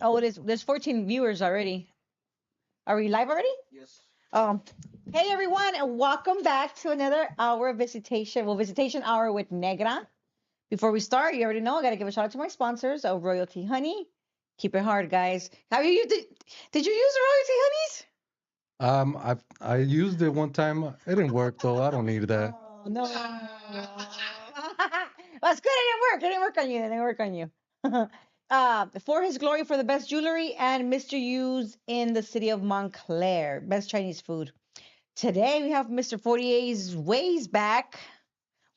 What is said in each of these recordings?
Oh, it is. There's 14 viewers already. Are we live already? Um, hey everyone, and welcome back to another hour of visitation. Well, visitation hour with Negra. Before we start, you already know I gotta give a shout out to my sponsors, Royalty Honey. Keep it hard, guys. Have you did you use the Royalty Honeys? I used it one time. It didn't work though. I don't need that. Oh no. That's good. It didn't work. It didn't work on you. It didn't work on you. For his glory for the best jewelry and Mr. Yu's in the city of Montclair. Best Chinese food. Today we have Mr. 48's Ways back.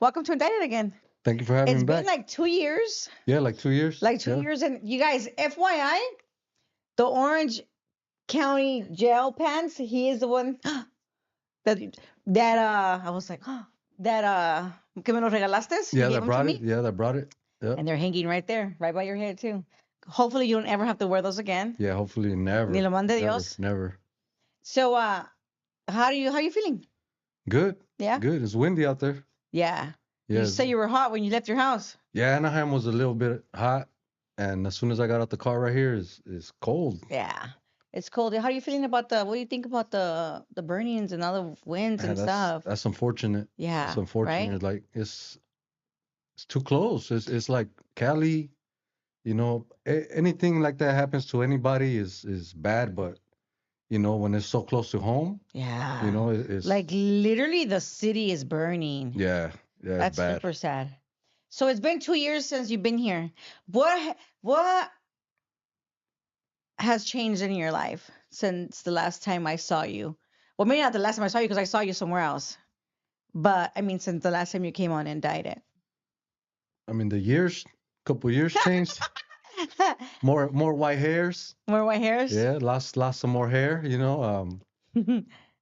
Welcome to Indicted again. Thank you for having It's me been back. like 2 years. Yeah, like 2 years. Like two Yeah. years. And you guys, FYI, the Orange County jail pants, he is the one that I was like, that que me los regalaste. You Yeah, gave that them to brought me. it. Yeah, that brought it. Yeah. And they're hanging right there, right by your head too. Hopefully you don't ever have to wear those again. Yeah, hopefully Ni never. lo mande Never. Dios. Never. So how you feeling? Good. Yeah? Good. It's windy out there. Yeah. Yeah. You say you were hot when you left your house. Yeah, Anaheim was a little bit hot, and as soon as I got out the car right here, it's cold. Yeah. It's cold. How are you feeling about what do you think about the burnings and all the winds Man, and stuff? that's unfortunate. Yeah. It's unfortunate. Right? Like it's too close. It's like Cali. You know, anything like that happens to anybody is bad, but when it's so close to home, Yeah. it's Like literally the city is burning. yeah, it's That's bad. super sad. So it's been 2 years since you've been here. What has changed in your life since the last time I saw you? Well, maybe not the last time I saw you because I saw you somewhere else. But I mean, since the last time you came on Indicted. I mean, couple years changed. More white hairs. More white hairs? Yeah, lost some more hair.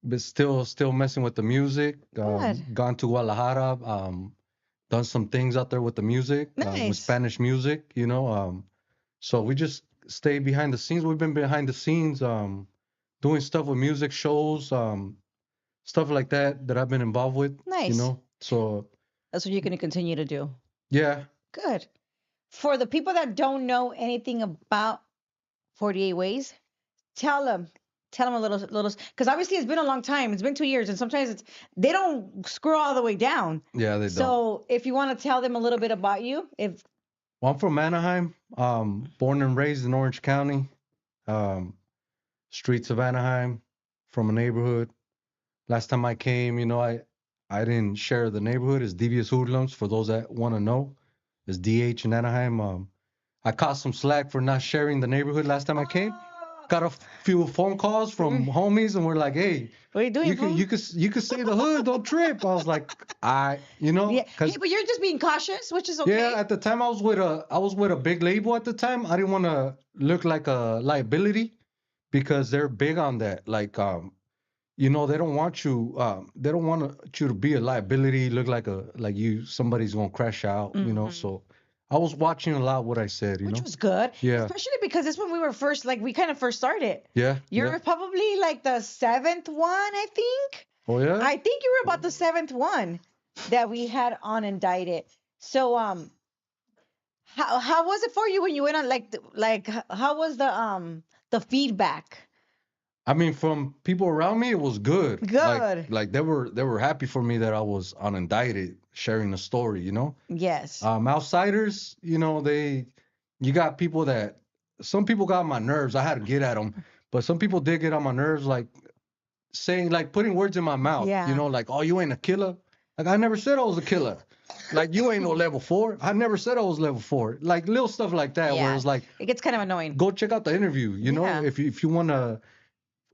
But still messing with the music. Good. Gone to Guadalajara. Done some things out there with the music. With Nice. Spanish music. So we just stay behind the scenes. We've been behind the scenes. Doing stuff with music shows. Stuff like that I've been involved with. Nice. So That's what you're going to continue to do. yeah. Good. For the people that don't know anything about 48 Ways, tell them a little, because obviously it's been a long time. It's been 2 years, and sometimes they don't scroll all the way down. Yeah, they don't. So if you want to tell them a little bit about you, Well, I'm from Anaheim. Born and raised in Orange County. Streets of Anaheim, from a neighborhood. Last time I came, I didn't share the neighborhood. It's Devious Hoodlums, for those that want to know. It's DH in Anaheim. I caught some slack for not sharing the neighborhood last time I came. Got a few phone calls from homies, and we're like, "Hey, what are you doing? you could say the hood, don't trip." I was like, Yeah. Hey, but you're just being cautious, which is okay. Yeah, at the time I was with a big label at the time. I didn't want to look like a liability because they're big on that. Like they don't want you you to be a liability, look like somebody's gonna crash out, So I was watching a lot what I said, Which was good. Yeah. Especially because this when we were first, like we kind of first started. Yeah. You're probably like the seventh one, I think. Oh yeah? I think you were about the seventh one that we had on Indicted. So how was it for you when you went on like how was the feedback? I mean, from people around me, it was good. Good. Like they were happy for me that I was on Indicted, sharing the story, Yes. Outsiders, you got people that, some people got on my nerves. I had to get at them, but some people did get on my nerves, like saying, like putting words in my mouth, Yeah. Like, oh, you ain't a killer. Like, I never said I was a killer. Like, you ain't no level 4. I never said I was level 4. Like little stuff like that, where it's like, it gets kind of annoying. go check out the interview, Yeah. if you want to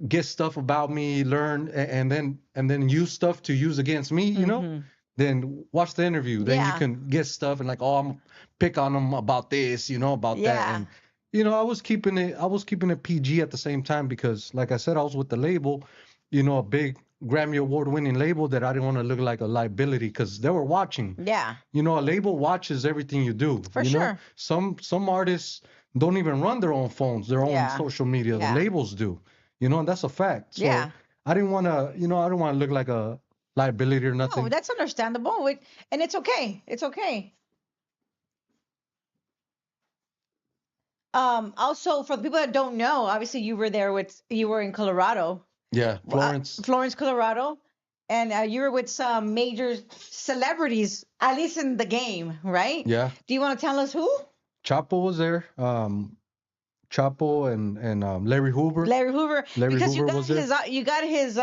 get stuff about me, learn, and then use stuff to use against me, then watch the interview. Then you can get stuff and like, oh, I'm pick on them about this, about that. And I was keeping it PG at the same time because, like I said, I was with the label, a big Grammy Award winning label that I didn't want to look like a liability because they were watching. Yeah. A label watches everything you do. For sure. Some artists don't even run their own phones, their own social media. Yeah. The labels do. And that's a fact. So Yeah. I didn't want to, I didn't want to look like a liability or nothing. No, that's understandable. And it's okay. It's okay. Also, for the people that don't know, obviously you were in Colorado, Yeah, Florence. Florence, Colorado, and you were with some major celebrities, at least in the game, right? Yeah. Do you want to tell us who? Chapo was there. Chapo and Larry Hoover. Larry Hoover, Larry because Hoover was there. you got his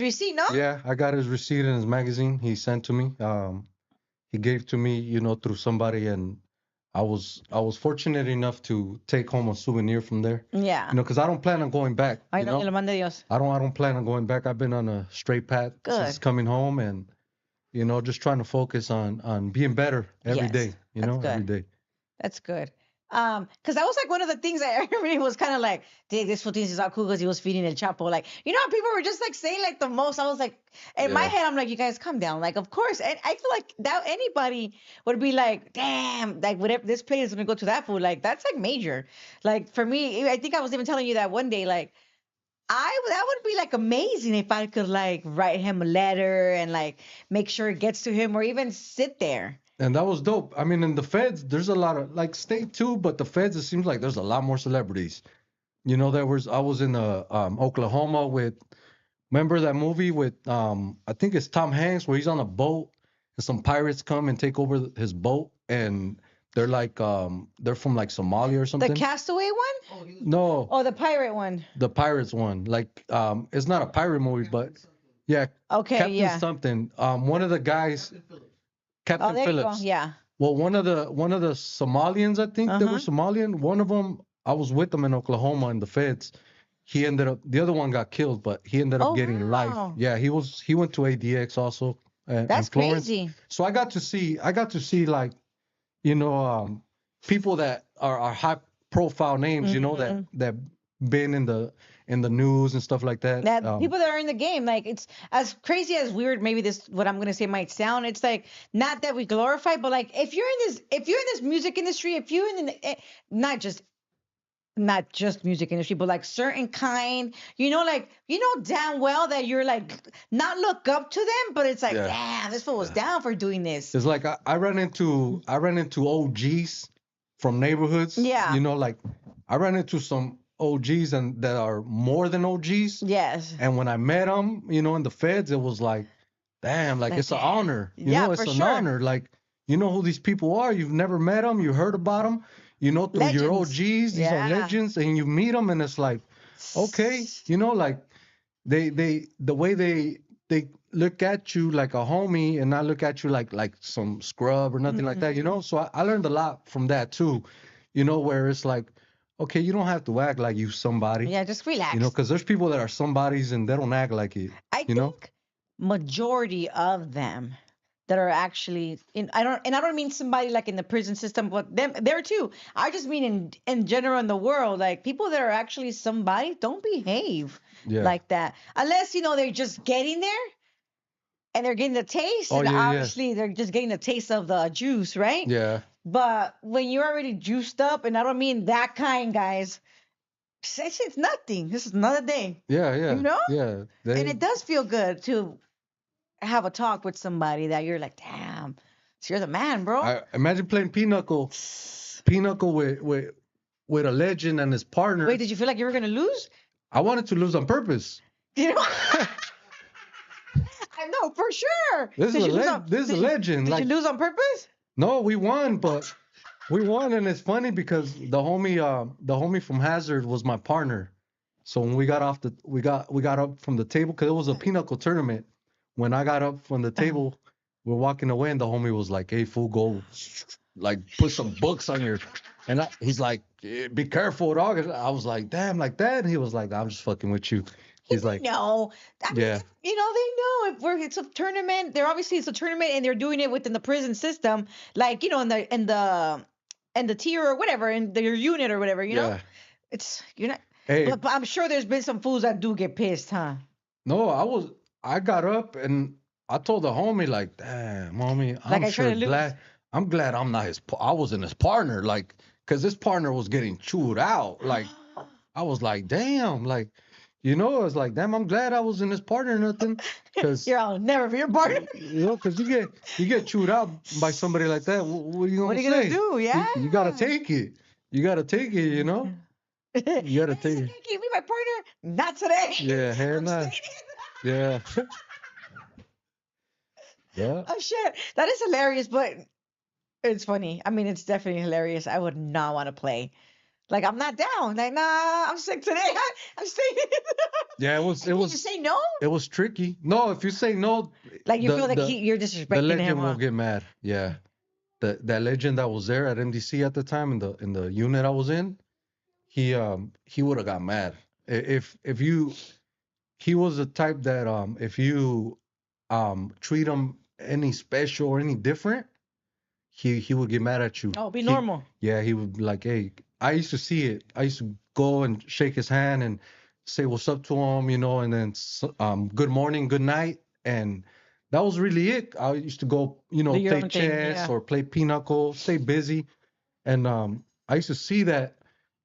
receipt, no? Yeah, I got his receipt in his magazine. He sent to me. He gave to me, through somebody, and I was fortunate enough to take home a souvenir from there. Yeah. Because I don't plan on going back. Ay, no, lo mande Dios. I don't plan on going back. I've been on a straight path since coming home, and just trying to focus on being better every day. Every day. That's good. Because that was like one of the things that everybody was kind of like, "Dude, this fool thinks he's all cool because he was feeding El Chapo." Like, people were just like saying like the most. I was like, in my head, I'm like, you guys calm down. Like, of course, and I feel like that anybody would be like, damn, like whatever this plane is gonna go to that fool. Like, that's like major. Like for me, I think I was even telling you that one day, like. That would be like amazing if I could like write him a letter and like make sure it gets to him or even sit there. And that was dope. I mean, in the feds, there's a lot of like state too, but the feds, it seems like there's a lot more celebrities. I was in Oklahoma with, remember that movie with I think it's Tom Hanks where he's on a boat and some pirates come and take over his boat, and they're like they're from like Somalia or something. The Castaway one? No. Oh, the pirate one. The pirates one. Like it's not a pirate movie, but yeah. Okay, Captain something. One of the guys, Captain Phillips. Yeah. Well, one of the Somalians, I think they were Somalian. One of them, I was with them in Oklahoma in the feds. He ended up, the other one got killed, but he ended up getting life. Yeah, he went to ADX also. That's Florence. crazy. So I got to see like, people that are high profile names, that been in the news and stuff like that. People that are in the game, like it's as crazy as weird. Maybe what I'm gonna say might sound. It's like not that we glorify, but like if you're in this music industry, if you're in not just music industry, but like certain kind, like damn well that you're like not look up to them, but it's like damn, this fool was down for doing this. It's like I ran into OGs from neighborhoods. Yeah. Like I ran into some OGs and that are more than OGs. Yes. And when I met them, in the feds, it was like, damn, like it's an honor. It's an honor. Like, who these people are. You've never met them. You heard about them. Through legends. Your OGs. These are legends, and you meet them, and it's like, okay, like the way they look at you like a homie, and not look at you like some scrub or nothing like that. So I learned a lot from that too. Where it's like, okay, you don't have to act like you somebody. Yeah, just relax. Because there's people that are somebodies and they don't act like it. I think majority of them that are actually I don't mean somebody like in the prison system, but them there too. I just mean in general in the world, like people that are actually somebody don't behave like that unless they're just getting there and they're getting the taste. And obviously they're just getting the taste of the juice, right? Yeah. But when you're already juiced up, and I don't mean that kind, guys, it's nothing. This is another day. Yeah, yeah. Yeah. And it does feel good to have a talk with somebody that you're like, damn, so you're the man, bro. Imagine playing pinochle with a legend and his partner. Wait, did you feel like you were gonna lose? I wanted to lose on purpose. I know for sure. This is a legend. Did you lose on purpose? No, we won, and it's funny because the homie from Hazard was my partner. So when we got up from the table, because it was a pinochle tournament. When I got up from the table, we're walking away, and the homie was like, "Hey, fool, go, like, put some books on your," and he's like, "Be careful, dog." I was like, "Damn, like that?" And he was like, "I'm just fucking with you." He's like, "No, yeah." They know it's a tournament. It's a tournament, and they're doing it within the prison system, like in the tier or whatever, in their unit or whatever. You're not. Hey, but I'm sure there's been some fools that do get pissed, huh? No, I got up and I told the homie, like, damn, homie, I'm glad I'm not I wasn't his partner, like, because his partner was getting chewed out. Like, I was like, damn, like, I was like, damn, I'm glad I wasn't his partner or nothing. Cause I'll never be your partner. Because you get chewed out by somebody like that. What are you gonna say? Do? Yeah. You gotta take it. you gotta take it, you know. You gotta take it. Can you be my partner? Not today. Yeah, hell I'm no. staying Yeah. Yeah. Oh shit, that is hilarious, but it's funny. I mean, it's definitely hilarious. I would not want to play. Like, I'm not down. Like, nah, I'm sick today. I'm staying. Yeah, And can you say no? it was tricky. No, if you say no, Like, you the feel like the you're the disrespecting him, legend huh? will get mad. Yeah. That legend that was there at MDC at the time in the unit I was in, he would have got mad. If you he was the type that if you treat him any special or any different, he would get mad at you. Oh, be normal. Yeah, he would be like, hey, I used to see it. I used to go and shake his hand and say what's up to him, you know, and then good morning, good night, and that was really it. I used to go, you know, Do your play own thing, chess yeah. or play pinochle, stay busy, and I used to see that,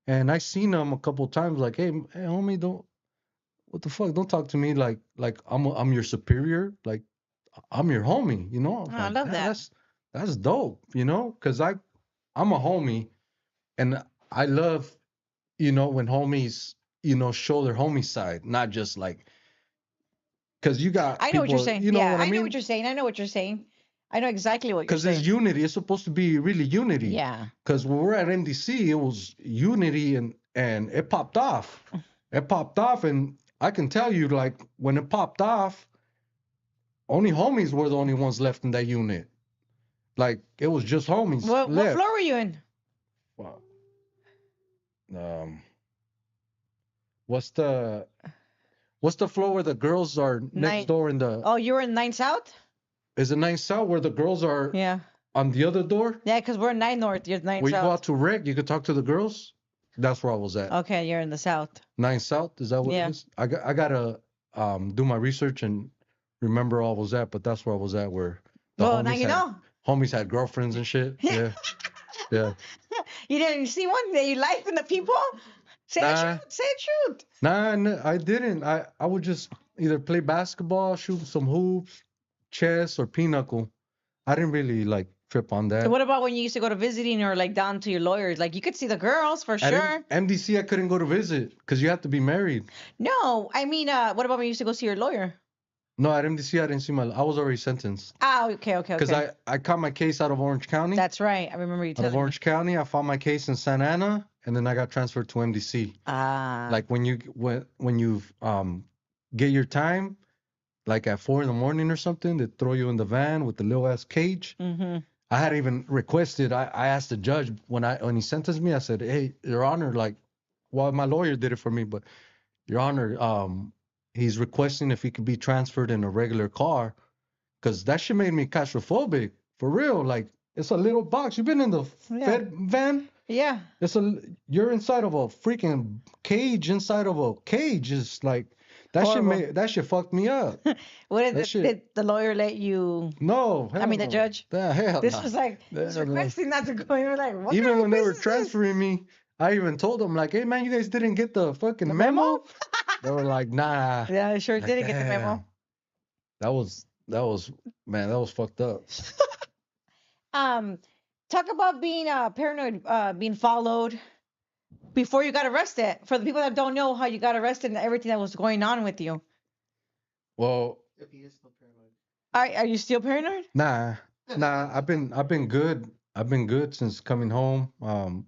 and I seen him a couple times, like, hey, homie, don't, what the fuck, don't talk to me like I'm your superior, like I'm your homie, you know. I was Oh, I like, love "Damn, that. that's dope, you know, because I'm a homie, and I love, you know, when homies, you know, show their homie side, not just like, because you got I know what you're people, saying. you know Yeah, what I I know what mean? you're saying. I know what you're saying. I know exactly what you're Because it's saying. unity. It's supposed to be really unity. Yeah. Because when we're at MDC, it was unity, and it popped off. It popped off, and I can tell you, like, when it popped off, only homies were the only ones left in that unit. Like, it was just homies What left. floor were you in? Wow. What's the what's the floor where the girls are next Nine. door in the? Oh, you were in 9 South? Is it 9 South where the girls are Yeah. on the other door? Yeah, because we're in 9 North. You're 9 Where you go South. out to rec, you could talk to the girls. That's where I was at. Okay, you're in the South. 9 South, is that what it Yeah. is? I gotta do my research and remember where I was at, but that's where I was at, where the Well, now you know. homies had girlfriends and shit. Yeah. Yeah. You didn't see one that you liked in the people? Say the Nah. truth. Say the truth. Nah, I didn't. I would just either play basketball, shoot some hoops, chess, or pinochle. I didn't really like trip on So that. what about when you used to go to visiting or like down to your lawyers? Like you could see the girls for sure. At MDC, I couldn't go to visit because you have to be married. No, I mean, what about when you used to go see your lawyer? No, at MDC, I didn't see I was already sentenced. Ah, okay. Because I caught my case out of Orange County. That's right. I remember you Out telling of me. Orange County, I filed my case in Santa Ana, and then I got transferred to MDC. Ah. Like when you get your time, like at 4 a.m. or something, they throw you in the van with the little ass cage. Mm-hmm. I had even requested. I asked the judge when he sentenced me. I said, "Hey, Your Honor, like, well, my lawyer did it for me, but Your Honor, he's requesting if he could be transferred in a regular car, because that shit made me claustrophobic for real. Like, it's a little box. You've been in the Fed van? Yeah. You're inside of a freaking cage inside of a cage. It's like that shit fucked me up. Did the lawyer let you? No, I mean the judge. Hell This no. was like he's requesting not to go. You're like, what even kind when of they were business is this? transferring me, I even told them like, "Hey man, you guys didn't get the fucking memo?" They were like, "Nah." Yeah, I sure Like, didn't get the memo. That was man, that was fucked up. Talk about being paranoid, being followed before you got arrested. For the people that don't know how you got arrested and everything that was going on with you. Well, If he is still paranoid. Are you still paranoid? nah. I've been good. I've been good since coming home.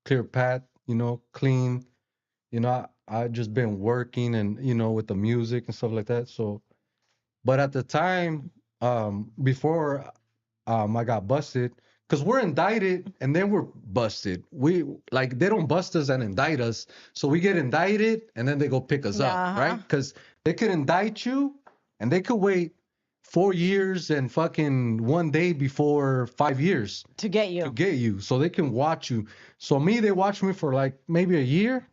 Clear path, you know, clean. You know, I just been working and, you know, with the music and stuff like that. So, but at the time, before I got busted, because we're indicted and then we're busted. We like they don't bust us and indict us, so we get indicted and then they go pick us up, right? Because they could indict you and they could wait 4 years and fucking 1 day before 5 years To get you. to get you, so they can watch you. So they watched me for like maybe a year.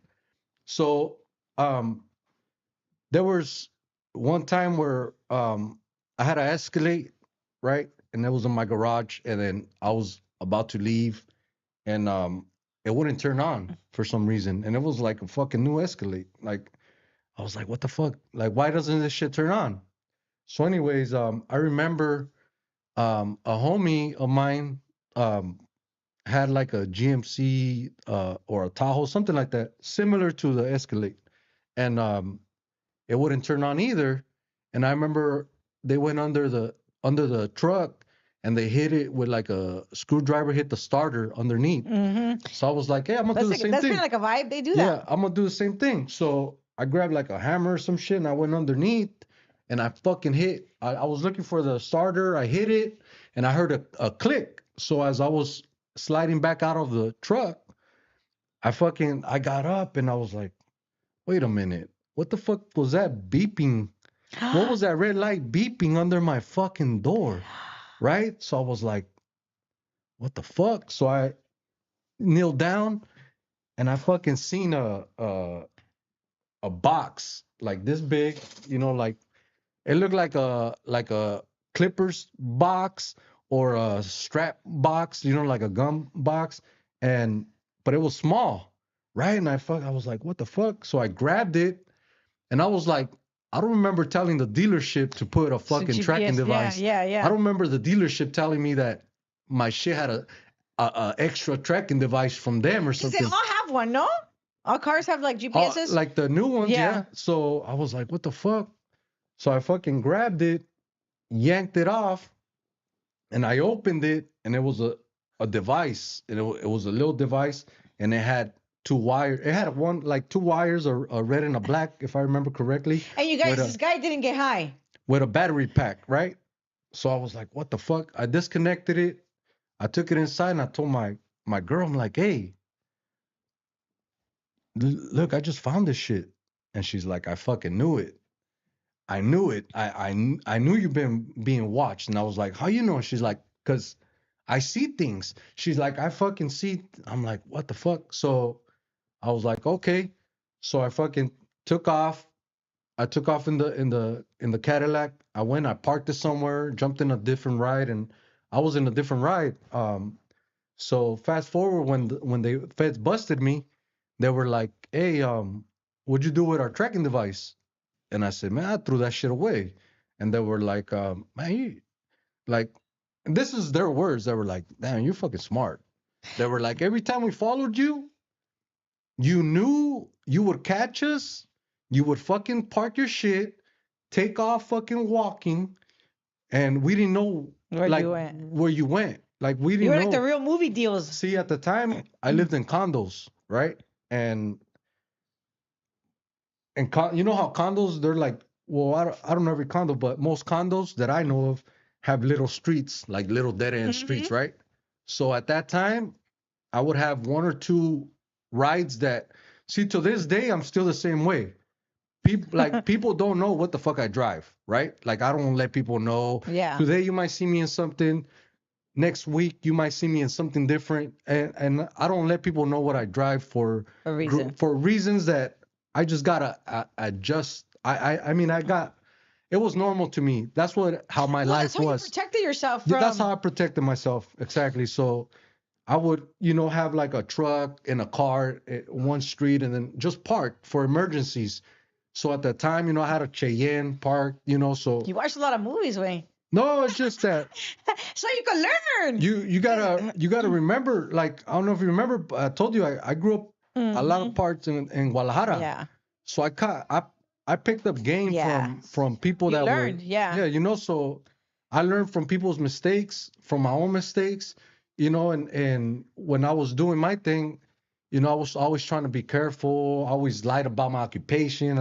So there was one time where I had to escalate, right? And it was in my garage, and then I was about to leave, and it wouldn't turn on for some reason, and it was like a fucking new Escalade. Like I was like, what the fuck? Like why doesn't this shit turn on? So anyways, I remember a homie of mine, had like a GMC or a Tahoe, something like that, similar to the Escalade, and it wouldn't turn on either. And I remember they went under the truck and they hit it with like a screwdriver, hit the starter underneath. So I was like, hey, I'm gonna do the same That's thing. kind of like a vibe. They do that. Yeah, I'm gonna do the same thing. So I grabbed like a hammer or some shit and I went underneath and I fucking hit. I was looking for the starter. I hit it and I heard a click. So as I was sliding back out of the truck, I got up and I was like, wait a minute. What the fuck was that beeping? What was that red light beeping under my fucking door? Right? So I was like, what the fuck? So I kneeled down and I fucking seen a box like this big, like it looked like a Clippers box or a strap box, like a gum box, but it was small, right? And I was like, what the fuck? So I grabbed it, and I was like, I don't remember telling the dealership to put a fucking tracking device. Yeah. I don't remember the dealership telling me that my shit had a extra tracking device from them or something. They all have one, no? All cars have like GPSs. Like the new ones, yeah. So I was like, what the fuck? So I fucking grabbed it, yanked it off, and I opened it, and it was a device. And it was a little device, and it had two wires. It had two wires, a red and a black, if I remember correctly. And you guys, this guy didn't get high. With a battery pack, right? So I was like, what the fuck? I disconnected it. I took it inside, and I told my girl, I'm like, hey, look, I just found this shit. And she's like, I fucking knew it. I knew it. I knew you've been being watched. And I was like, how you know? She's like, because I see things. She's like, I fucking see. I'm like, what the fuck? So I was like, okay. So I fucking took off. I took off in the Cadillac. I parked it somewhere, jumped in a different ride, and I was in a different ride. So fast forward when the feds busted me, they were like, hey, what'd you do with our tracking device? And I said, man, I threw that shit away. And they were like, man, and this is their words. They were like, damn, you're fucking smart. They were like, every time we followed you, you knew you would catch us. You would fucking park your shit, take off fucking walking, and we didn't know where you went. Like we didn't know. You were like the real movie deals. See, at the time, I lived in condos, right? And you know how condos, they're like, well, I don't know every condo, but most condos that I know of have little streets, like little dead end streets, right? So at that time, I would have one or two rides that, see, to this day, I'm still the same way. People don't know what the fuck I drive, right? Like I don't let people know. Yeah. Today you might see me in something. Next week you might see me in something different, and I don't let people know what I drive for reasons that I just gotta adjust. I mean, it was normal to me. That's how my life was. You protected yourself from. Yeah, that's how I protected myself, exactly. So I would, have like a truck and a car at one street, and then just park for emergencies. So at that time, I had a Cheyenne park, so. You watched a lot of movies, Wayne. No, it's just that. So you can learn. You gotta remember, like, I don't know if you remember, I told you I grew up a lot of parts in Guadalajara. Yeah. So I picked up game from people that learned, were. Yeah. Yeah, so I learned from people's mistakes, from my own mistakes, and when I was doing my thing, I was always trying to be careful. I always lied about my occupation.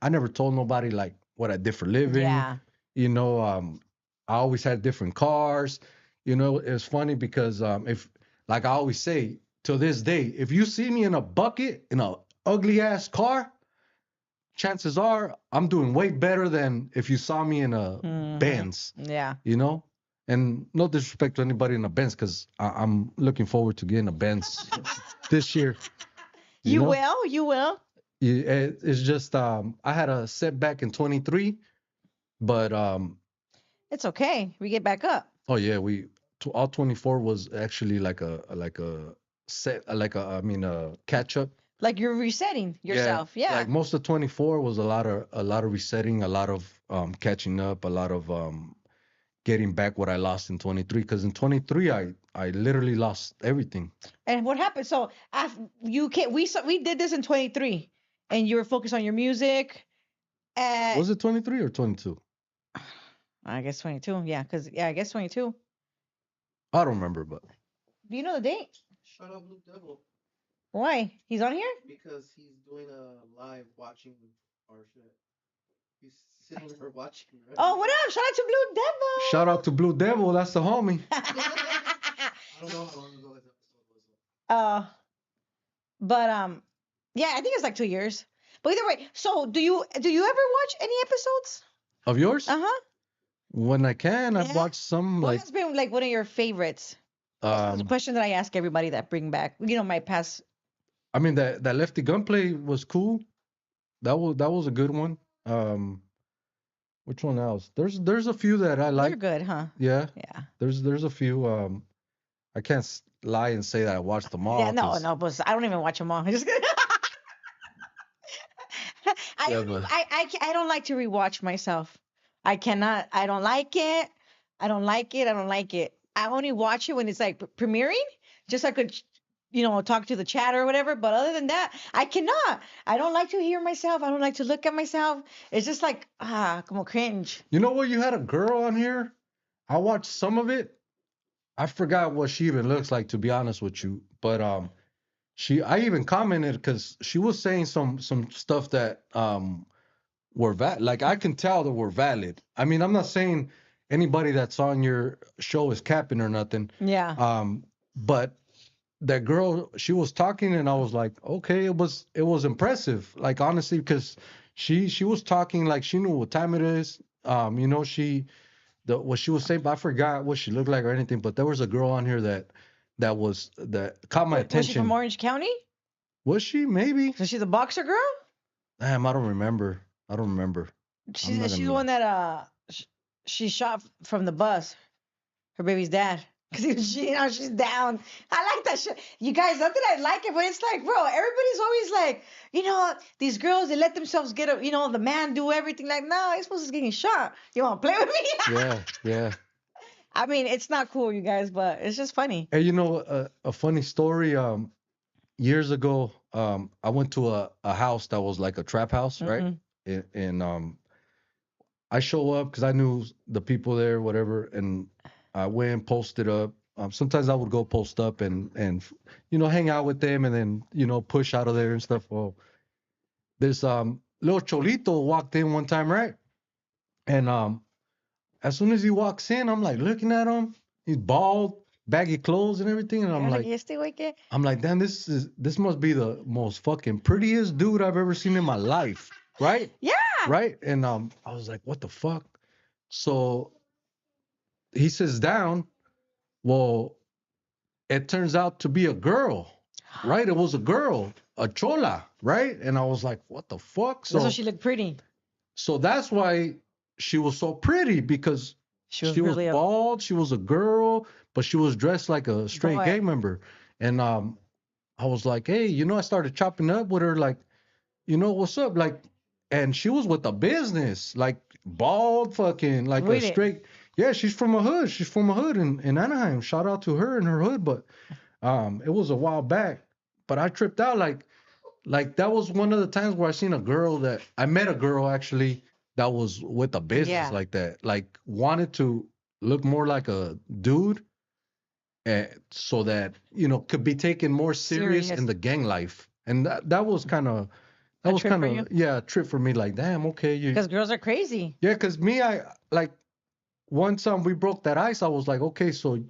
I never told nobody like what I did for living. Yeah. I always had different cars. It's funny because if, like I always say, to this day, if you see me in a bucket in a ugly ass car, chances are I'm doing way better than if you saw me in a Benz. Yeah. And no disrespect to anybody in a Benz, because I'm looking forward to getting a Benz this year. You will. It's just I had a setback in 23, but it's okay. We get back up. Oh yeah, all 24 was actually like a catch up. Like you're resetting yourself. Yeah. Like most of 24 was a lot of resetting, a lot of catching up, a lot of getting back what I lost in 23. Because in 23, I literally lost everything. And what happened? So after we did this in 23, and you were focused on your music. Was it 23 or 22? I guess 22. Yeah, I guess 22. I don't remember, but. Do you know the date? Shout out Blue Devil. Why? He's on here? Because he's doing a live watching our shit. He's sitting there watching. Right? Oh, what up? Shout out to Blue Devil. Shout out to Blue Devil. That's the homie. I don't know how long ago his episode was. But yeah, I think it's like 2 years. But either way, so do you ever watch any episodes Of yours? Uh-huh. When I can, I've watched some. What like. has been like one of your favorites? That's a question that I ask everybody that bring back, my past. I mean, that Lefty Gunplay was cool. That was a good one. Which one else? There's a few that I like. They're good, huh? Yeah. Yeah. There's a few. I can't lie and say that I watched them all. Yeah, no, but I don't even watch them all. Just I don't like to rewatch myself. I cannot. I don't like it. I don't like it. I don't like it. I only watch it when it's like premiering, just so I could, talk to the chat or whatever. But other than that, I cannot. I don't like to hear myself. I don't like to look at myself. It's just like, como cringe. You know what? You had a girl on here. I watched some of it. I forgot what she even looks like, to be honest with you. But I even commented because she was saying some stuff that were like I can tell that were valid. I mean, I'm not saying anybody that's on your show is capping or nothing. Yeah. But that girl, she was talking, and I was like, okay, it was impressive. Like, honestly, because she was talking like she knew what time it is. What she was saying, but I forgot what she looked like or anything. But there was a girl on here that caught my attention. Was she from Orange County? Was she? Maybe. So she's a boxer girl? Damn, I don't remember. She's the one that she shot from the bus. Her baby's dad. Because she's down. I like that shit. You guys, not that I like it, but it's like, bro, everybody's always like, these girls, they let themselves get the man do everything. Like, no, you're supposed to be getting shot. You want to play with me? Yeah. I mean, it's not cool, you guys, but it's just funny. Hey, a funny story. Years ago, I went to a house that was like a trap house, right? And I show up because I knew the people there, whatever, and I went, posted up. Sometimes I would go post up and hang out with them and then push out of there and stuff. Well, this little Cholito walked in one time, right? And as soon as he walks in, I'm like looking at him. He's bald, baggy clothes and everything, and I'm like, damn, this must be the most fucking prettiest dude I've ever seen in my life, right? Yeah. Right? And I was like, what the fuck? So he sits down. Well, it turns out to be a girl, right? It was a girl, a chola, right? And I was like, what the fuck? So that's why she looked pretty. So that's why she was so pretty, because she was really bald. She was a girl, but she was dressed like a straight gang member. And I was like, hey, I started chopping up with her, like, what's up? Like, and she was with a business, like bald, fucking, like a straight. Yeah, she's from a hood. She's from a hood in Anaheim. Shout out to her and her hood. But it was a while back. But I tripped out, like that was one of the times where I met a girl actually that was with a business like that, like wanted to look more like a dude, so that could be taken more serious in the gang life. And that was kind of a trip for me. Like, damn, okay, because girls are crazy. Yeah, because me, I like once we broke that ice, I was like, okay, so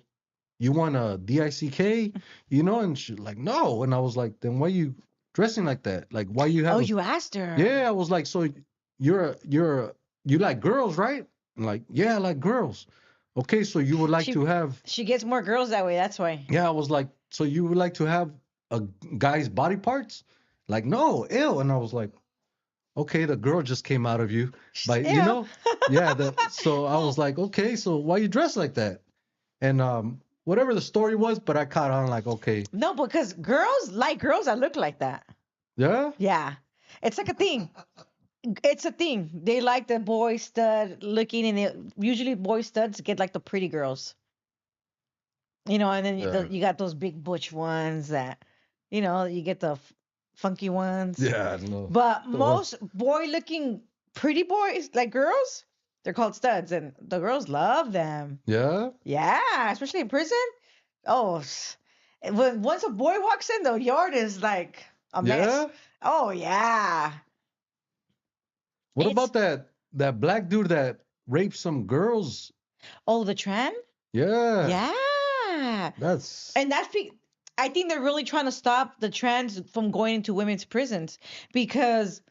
you want a DICK, and she's like, no. And I was like, then why you dressing like that? Like, why you have? Oh, you asked her. Yeah, I was like, so you like girls, right? I'm like, yeah, I like girls. Okay, so you would like to have? She gets more girls that way. That's why. Yeah, I was like, so you would like to have a guy's body parts? Like, no, ew. And I was like, okay, the girl just came out of you, but yeah. So I was like, okay, so why you dress like that? And whatever the story was, but I caught on like, okay. No, because girls like girls that look like that. Yeah? Yeah. It's like a thing. it's a thing. They like the boy stud looking, and usually boy studs get like the pretty girls. And then Yeah. you got those big butch ones that, you get the funky ones. Yeah, no. But The one. most boy looking pretty boys, like girls, they're called studs, and the girls love them. Yeah. Yeah, especially in prison. Oh, once a boy walks in, the yard is like a mess. Yeah. Oh yeah. What It's about that black dude that raped some girls? oh the trend. Yeah. Yeah. That's And I think they're really trying to stop the trans from going into women's prisons because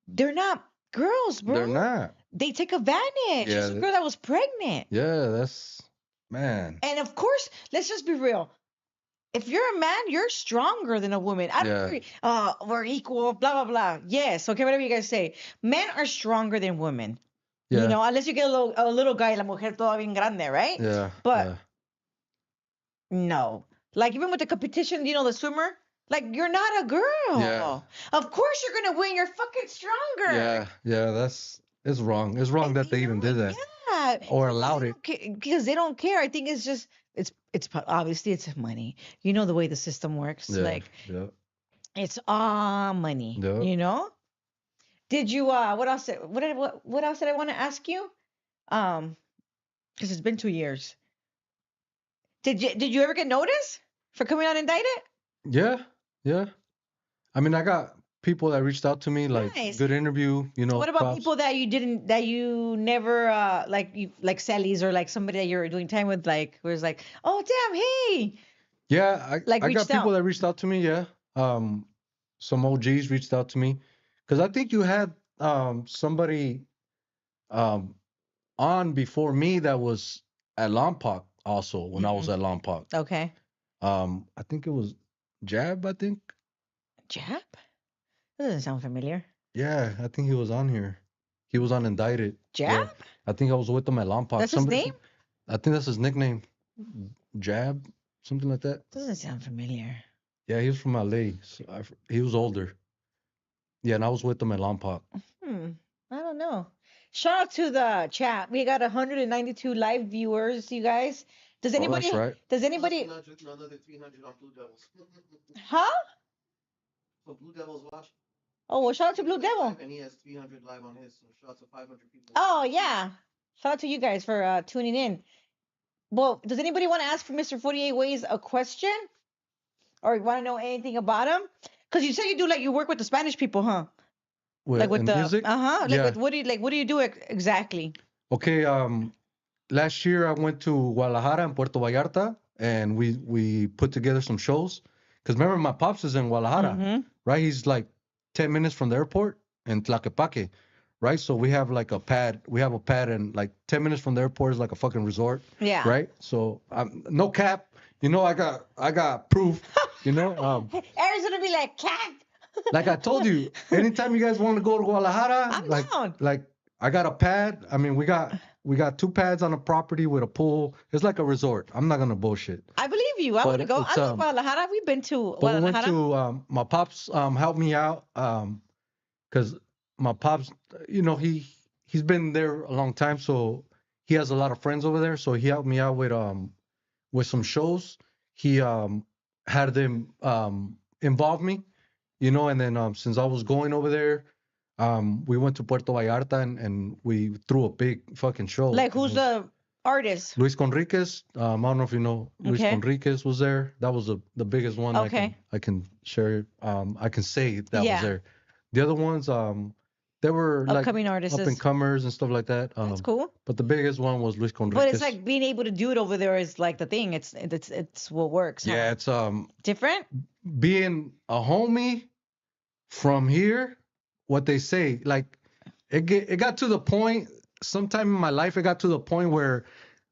they're not girls, bro. they're not. They take advantage. Yeah. It's a girl that was pregnant. Yeah, that's man. And of course, let's just be real. If you're a man, you're stronger than a woman. I don't Yeah. agree. We're equal, blah, blah, blah. Yes, okay, whatever you guys say. Men are stronger than women. Yeah. Unless you get a little guy, la mujer toda bien grande, right? Yeah. But yeah. no. Like even with the competition, the swimmer, like you're not a girl. Yeah. Of course you're gonna win. You're fucking stronger. Yeah. Yeah. It's wrong. It's wrong that they even did that Yeah. or allowed it. Because they don't care. I think it's just obviously it's money. You know the way the system works. Yeah. Like Yeah. it's all money. Yeah. Did you what else what else did I want to ask you? Because it's been 2 years. Did you ever get noticed for coming out indicted? Yeah. Yeah. I mean, I got people that reached out to me like Nice. good interview. What about props. people that you never like Sally's or like somebody that you're doing time with, like where it's like, oh damn, hey. Yeah, Like I got reached people out. that reached out to me. Yeah, some OGs reached out to me because I think you had somebody on before me that was at Lompoc also when I was at Lompoc. Okay. I think it was Jab. I think. Jap? That doesn't sound familiar. Yeah, I think he was on here. He was on Indicted. Jab? Yeah, I think I was with him at Lompoc. That's his name? I think that's his nickname. Jab, something like that. Doesn't sound familiar. Yeah, he was from LA. So he was older. Yeah, and I was with him at Lompoc. I don't know. Shout out to the chat. We got 192 live viewers, you guys. Does anybody? That's right. Does anybody? Another 300 on Blue Devils. Huh? So Blue Devils watch. Oh, well, shout out to Blue Devil. And he has 300 live on his. So shout out to 500 people. Oh yeah. Shout out to you guys for tuning in. Well, does anybody want to ask for Mr. 48 Ways a question? Or you want to know anything about him? Because you said you work with the Spanish people, huh? Like with in the music? Like Yeah. with, what do you do exactly? Okay, last year I went to Guadalajara and Puerto Vallarta and we put together some shows. Because remember my pops is in Guadalajara, right? He's like 10 minutes from the airport in Tlaquepaque, right? So we have like a pad. We have a pad and like 10 minutes from the airport is like a fucking resort. Yeah. Right? So no cap. I got proof, Aaron's gonna be like, cat. Like I told you, anytime you guys want to go to Guadalajara, I'm down. like I got a pad. I mean, we got 2 pads on a property with a pool. It's like a resort. I'm not gonna bullshit. I believe you. I want to go. I love Guadalajara. We've been to But we went Guadalajara. to my pops helped me out because my pops, he's been there a long time, so he has a lot of friends over there. So he helped me out with some shows. He had them involve me, and then since I was going over there, we went to Puerto Vallarta and we threw a big fucking show. Like who's the artist? Luis Conriquez. I don't know if you know Luis Conriquez was there. That was the biggest one. Okay. I can share. I can say that Yeah. was there. The other ones, they were Upcoming like artists. up and comers and stuff like that. That's cool. But the biggest one was Luis Conriquez. But it's like being able to do it over there is like the thing. It's what works. Huh? Yeah, it's Different. being a homie from here. What they say, like it got to the point. Sometime in my life, it got to the point where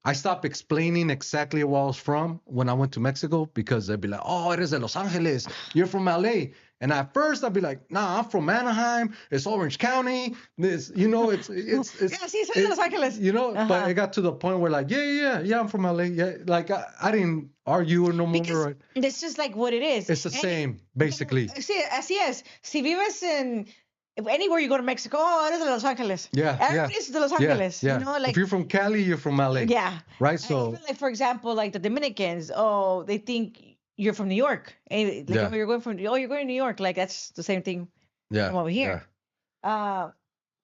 I stopped explaining exactly where I was from when I went to Mexico because they'd be like, "Oh, eres de Los Angeles. You're from LA." And at first, I'd be like, "Nah, I'm from Anaheim. It's Orange County. It's Yeah, sí, soy de Los Ángeles. But it got to the point where like, yeah, I'm from LA. Yeah, like I didn't argue no more. Because Right? it's just like what it is. It's the same, basically. Sí, así es. Si vives en if anywhere you go to Mexico, oh, it is Los Angeles. Yeah, Everybody's to Los Angeles. yeah. You know, like if you're from Cali, you're from LA. yeah. Right. And So even like for example, like the Dominicans, oh, they think you're from New York. Like yeah, oh, you're going to New York. Like that's the same thing yeah, from over yeah. here.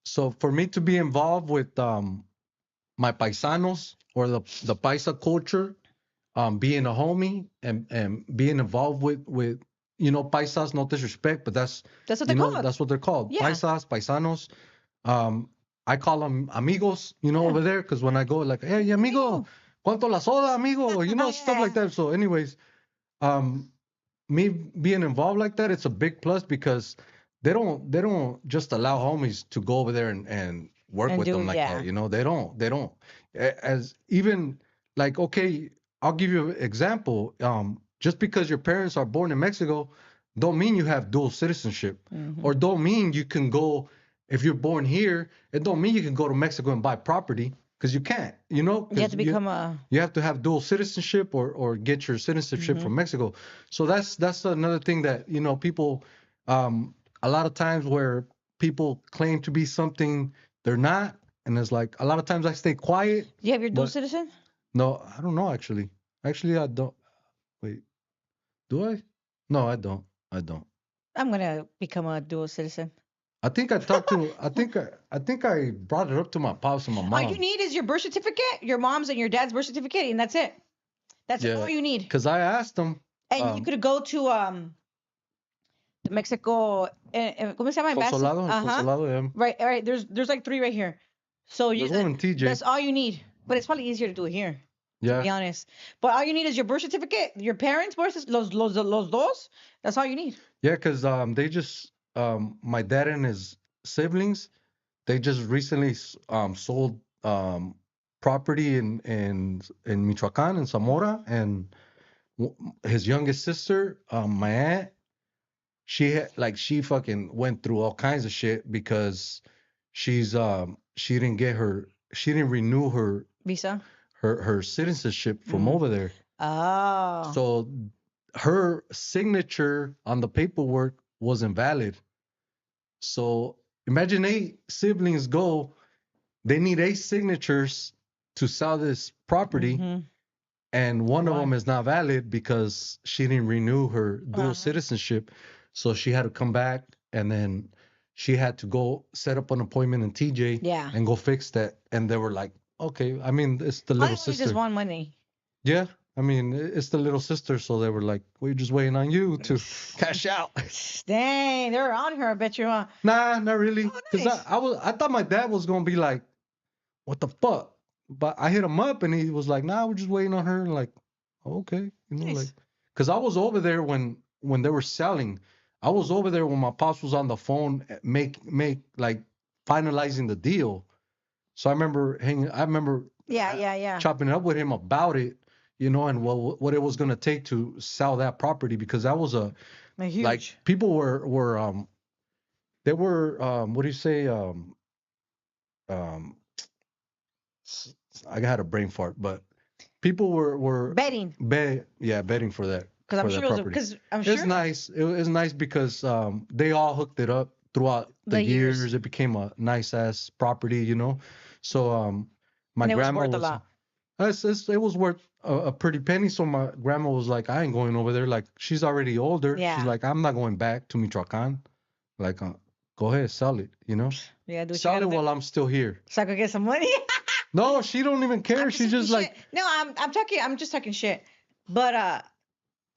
So for me to be involved with my paisanos or the paisa culture, being a homie and being involved with paisas, no disrespect, but that's what they're called. that's what they're called. Yeah. Paisas, paisanos. I call them amigos, over there, because when I go, like, hey, amigo, ¿cuánto la soda, amigo? Stuff like that. So anyways, me being involved like that, it's a big plus because they don't just allow homies to go over there and work with them like that. They don't as even like, okay, I'll give you an example. Just because your parents are born in Mexico don't mean you have dual citizenship, or don't mean you can go. If you're born here, it don't mean you can go to Mexico and buy property, because you can't. You have to become you have to have dual citizenship or get your citizenship from Mexico. So that's another thing that people, a lot of times where people claim to be something they're not, and it's like a lot of times I stay quiet. Do you have your dual citizen? No, I don't know actually. Actually, I don't. Wait, do I? No, I don't. I'm gonna become a dual citizen. I think I talked to. I think I brought it up to my pops and my mom. All you need is your birth certificate, your mom's and your dad's birth certificate, and that's it. That's all you need. Because I asked them. And you could go to Mexico. ¿Cómo se llama? Consulado, Right. There's like 3 right here. So there's one in TJ. That's all you need. But it's probably easier to do it here. Yeah. To be honest. But all you need is your birth certificate, your parents' birth, los dos. That's all you need. Yeah, because they just my dad and his siblings, they just recently sold property in Michoacán, in Zamora, and his youngest sister, my aunt, she fucking went through all kinds of shit because she didn't renew her visa, her citizenship from over there. Oh. So her signature on the paperwork wasn't valid. So imagine 8 siblings go, they need 8 signatures to sell this property, and one of them is not valid because she didn't renew her dual citizenship. So she had to come back, and then she had to go set up an appointment in TJ and go fix that. And they were like, okay, I mean, it's the little sister. Just want money. Yeah, I mean, it's the little sister, so they were like, we're just waiting on you to cash out. Dang, they're on her, I bet you. Nah, not really. Because I thought my dad was going to be like, what the fuck? But I hit him up, and he was like, nah, we're just waiting on her. And like, okay. Like, because I was over there when they were selling. I was over there when my pops was on the phone, like finalizing the deal. So I remember chopping it up with him about it, and what it was gonna take to sell that property, because that was a huge. Like, people were they were what do you say, I had a brain fart, but people were betting. Betting for that. Because I'm sure it's nice. It was nice because they all hooked it up throughout the years. It became a nice ass property, So my grandma was worth a lot. It was worth a pretty penny. So my grandma was like, I ain't going over there. Like, she's already older. Yeah. She's like, I'm not going back to Michoacán. Like, go ahead, sell it. Yeah, sell it while I'm still here. So I could get some money. No, she don't even care. She's just like, no, I'm just talking shit. But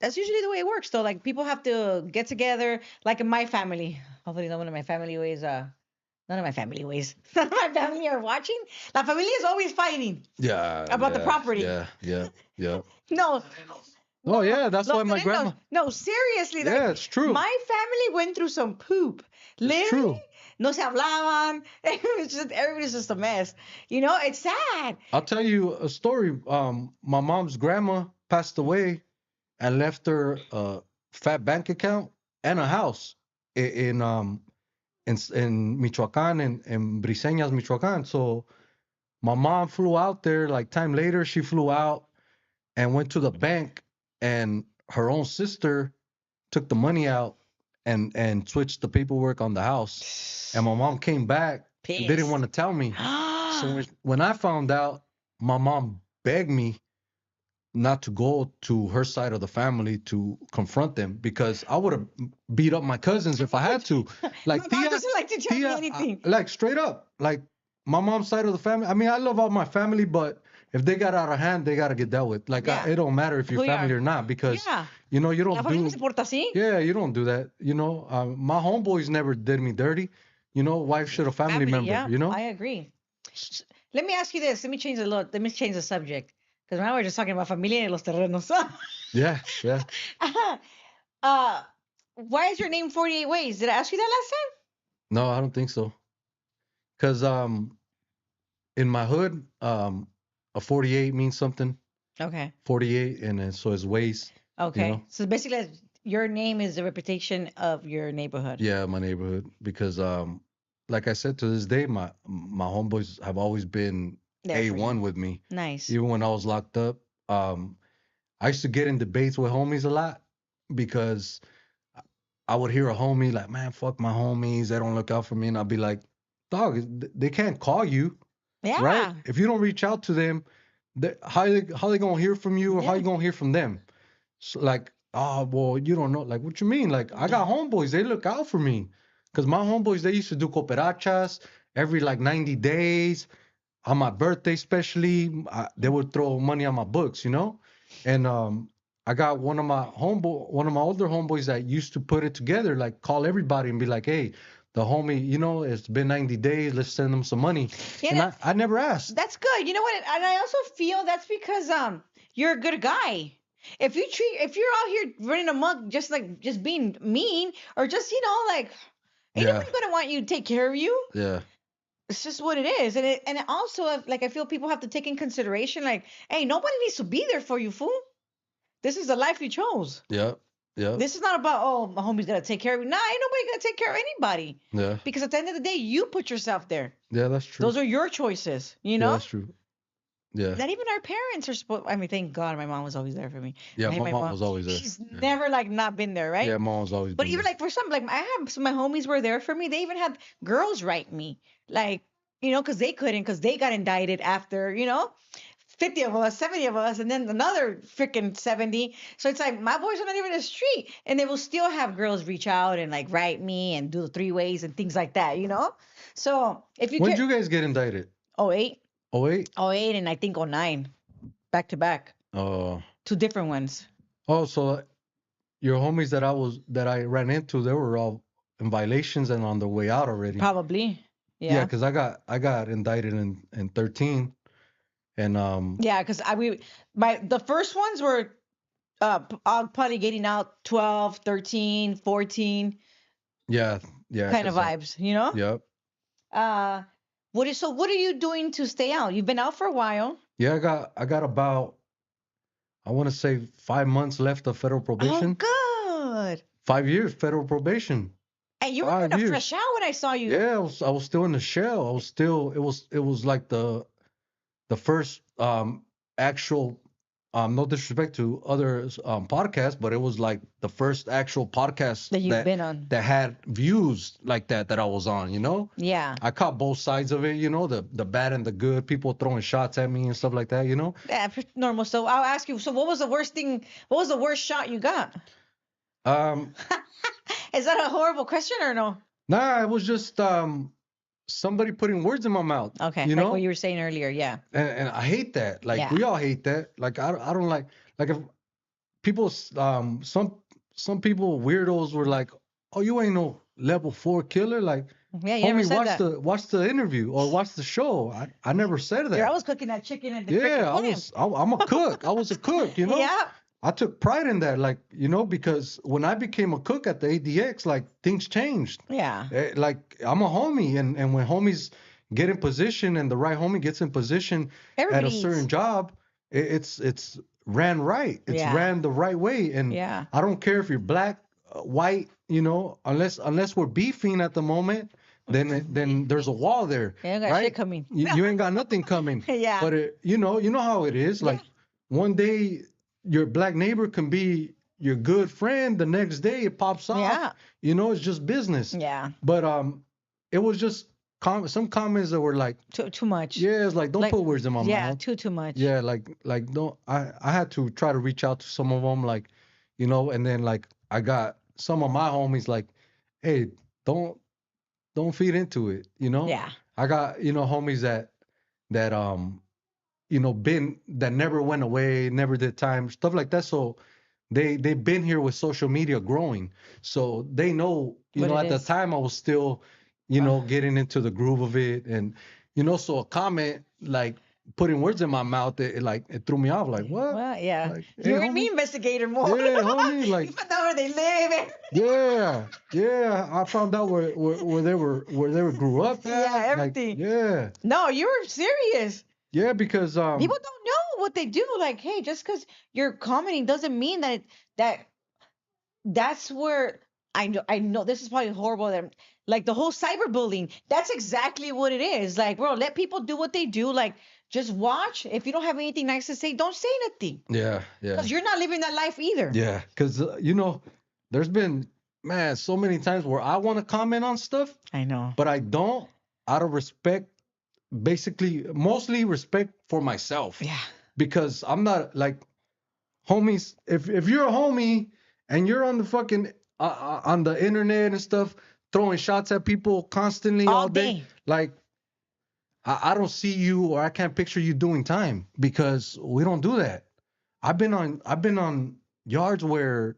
that's usually the way it works, though. Like, people have to get together. Like in my family, hopefully none of my family ways. None of my family are watching. La familia is always fighting. Yeah. About the property. Yeah. No. Oh yeah, that's why my grandma. No, seriously. Yeah, it's true. My family went through some poop. Literally. It's true. No se hablaban. Everybody's just a mess. It's sad. I'll tell you a story. My mom's grandma passed away and left her a fat bank account and a house in Michoacán, in Briseñas, Michoacán. So my mom flew out there. Like, time later, she flew out and went to the bank, and her own sister took the money out and switched the paperwork on the house. And my mom came back and didn't want to tell me. So when I found out, my mom begged me not to go to her side of the family to confront them, because I would have beat up my cousins if I had to. Like, my mom doesn't like to tell me anything. Like, straight up, like, my mom's side of the family. I mean, I love all my family, but if they got out of hand, they got to get dealt with. Like, it don't matter if you're family or not, because, you know, you don't do. Yeah, you don't do that. You know, my homeboys never did me dirty. You know, wife should a family member. Yeah, you know, I agree. Let me ask you this. Let me change the subject, because now we're just talking about familia y los terrenos. Yeah. Why is your name 48 Ways? Did I ask you that last time? No, I don't think so. Because in my hood, a 48 means something. Okay. 48, and then so it's ways. Okay. You know? So basically, your name is the reputation of your neighborhood. Yeah, my neighborhood. Because like I said, to this day, my homeboys have always been A1 with me. Nice. Even when I was locked up, I used to get in debates with homies a lot, because I would hear a homie like, man, fuck my homies, they don't look out for me, and I'd be like, dog, they can't call you. Yeah. Right? If you don't reach out to them, how they gonna hear from you, or how you gonna hear from them? So like, oh, well, you don't know. Like, what you mean? Like, I got homeboys, they look out for me. Because my homeboys, they used to do cooperachas every like 90 days. On my birthday especially, they would throw money on my books, you know? And I got one of my older homeboys that used to put it together, like call everybody and be like, hey, the homie, you know, it's been 90 days, let's send them some money. Yeah, and I never asked. That's good. You know what? And I also feel that's because you're a good guy. If you're out here running amok, just being mean, or just, you know, like, ain't nobody gonna want you to take care of you. Yeah. It's just what it is. And it also, like, I feel people have to take in consideration, like, hey, nobody needs to be there for you, fool. This is the life you chose. Yeah. Yeah. This is not about, oh, my homie's gonna take care of me. Nah, ain't nobody gonna take care of anybody. Yeah. Because at the end of the day, you put yourself there. Yeah, that's true. Those are your choices, you know? Yeah, that's true. Yeah. Not even our parents are supposed. I mean, thank God my mom was always there for me. Yeah, my mom was always there. She's never like not been there, right? Yeah, mom was always. But even there. Like for some, like I have some of my homies were there for me. They even had girls write me, like, you know, because they couldn't, because they got indicted after, you know, 50 of us, 70 of us, and then another freaking 70. So it's like my boys are not even in the street, and they will still have girls reach out and like write me and do the 3 ways and things like that, you know. So if you when did you guys get indicted? 08. 08? 08 and I think 09. Back to back. Oh. 2 different ones. Oh, so your homies that I ran into, they were all in violations and on their way out already. Probably. Yeah. Yeah, because I got indicted in 13. And yeah, because the first ones were probably getting out 12, 13, 14. Yeah. Kind of vibes, you know? Yep. What are you doing to stay out? You've been out for a while. Yeah, I got about, I want to say 5 months left of federal probation. Oh, good. 5 years federal probation. And you were in a fresh out when I saw you. Yeah, I was still in the shell. I was still, it was like the first actual, no disrespect to other podcasts, but it was like the first actual podcast that you've been on that had views like that I was on, you know? Yeah. I caught both sides of it, you know, the bad and the good, people throwing shots at me and stuff like that, you know? Yeah, normal. So I'll ask you, so what was the worst shot you got? Is that a horrible question or no? Nah, it was just somebody putting words in my mouth. Okay, you like know what you were saying earlier, yeah. And I hate that. Like we all hate that. Like I don't like if people some people weirdos were like, oh, you ain't no level 4 killer. Like, yeah, you never said that. watch the interview or watch the show. I never said that. I was cooking that chicken at the I'm a cook. I was a cook, you know. Yeah. I took pride in that, like, you know, because when I became a cook at the ADX, like, things changed. Yeah. Like, I'm a homie, and when homies get in position and the right homie gets in position at a certain job, it's ran right. It's ran the right way. And I don't care if you're black, white, you know, unless we're beefing at the moment, then there's a wall there. You ain't got shit coming. You ain't got nothing coming. Yeah. But you know how it is. Like, one day your black neighbor can be your good friend, the next day it pops off. Yeah. You know, it's just business. Yeah. But it was just some comments that were like too much. Yeah, it's like don't put words in my Yeah, mouth. too much. Yeah, like don't. I had to try to reach out to some of them, like, you know, and then like I got some of my homies like, hey, don't feed into it, you know. Yeah. I got, you know, homies that you know, that never went away, never did time, stuff like that. So they've been here with social media growing, so they know, you know, at the time I was still, you know, getting into the groove of it, and you know, so a comment like putting words in my mouth, it threw me off. Like, what? Well, yeah. Like, hey, You're in homie. me investigator mode. Yeah, homie, like you found out where they live. yeah. I found out where they were grew up at. Yeah, everything. Like, yeah. No, you were serious. Yeah, because people don't know what they do. Like, hey, just because you're commenting doesn't mean that's where I know this is probably horrible. That like the whole cyberbullying, that's exactly what it is. Like, bro, let people do what they do. Like, just watch. If you don't have anything nice to say, don't say nothing. Yeah. Because you're not living that life either. Yeah, because you know, there's been, man, so many times where I want to comment on stuff. I know. But I don't, out of respect, basically, mostly respect for myself. Yeah. Because I'm not like, homies, if you're a homie and you're on the fucking, on the internet and stuff, throwing shots at people constantly all day, like, I don't see you, or I can't picture you doing time, because we don't do that. I've been on yards where,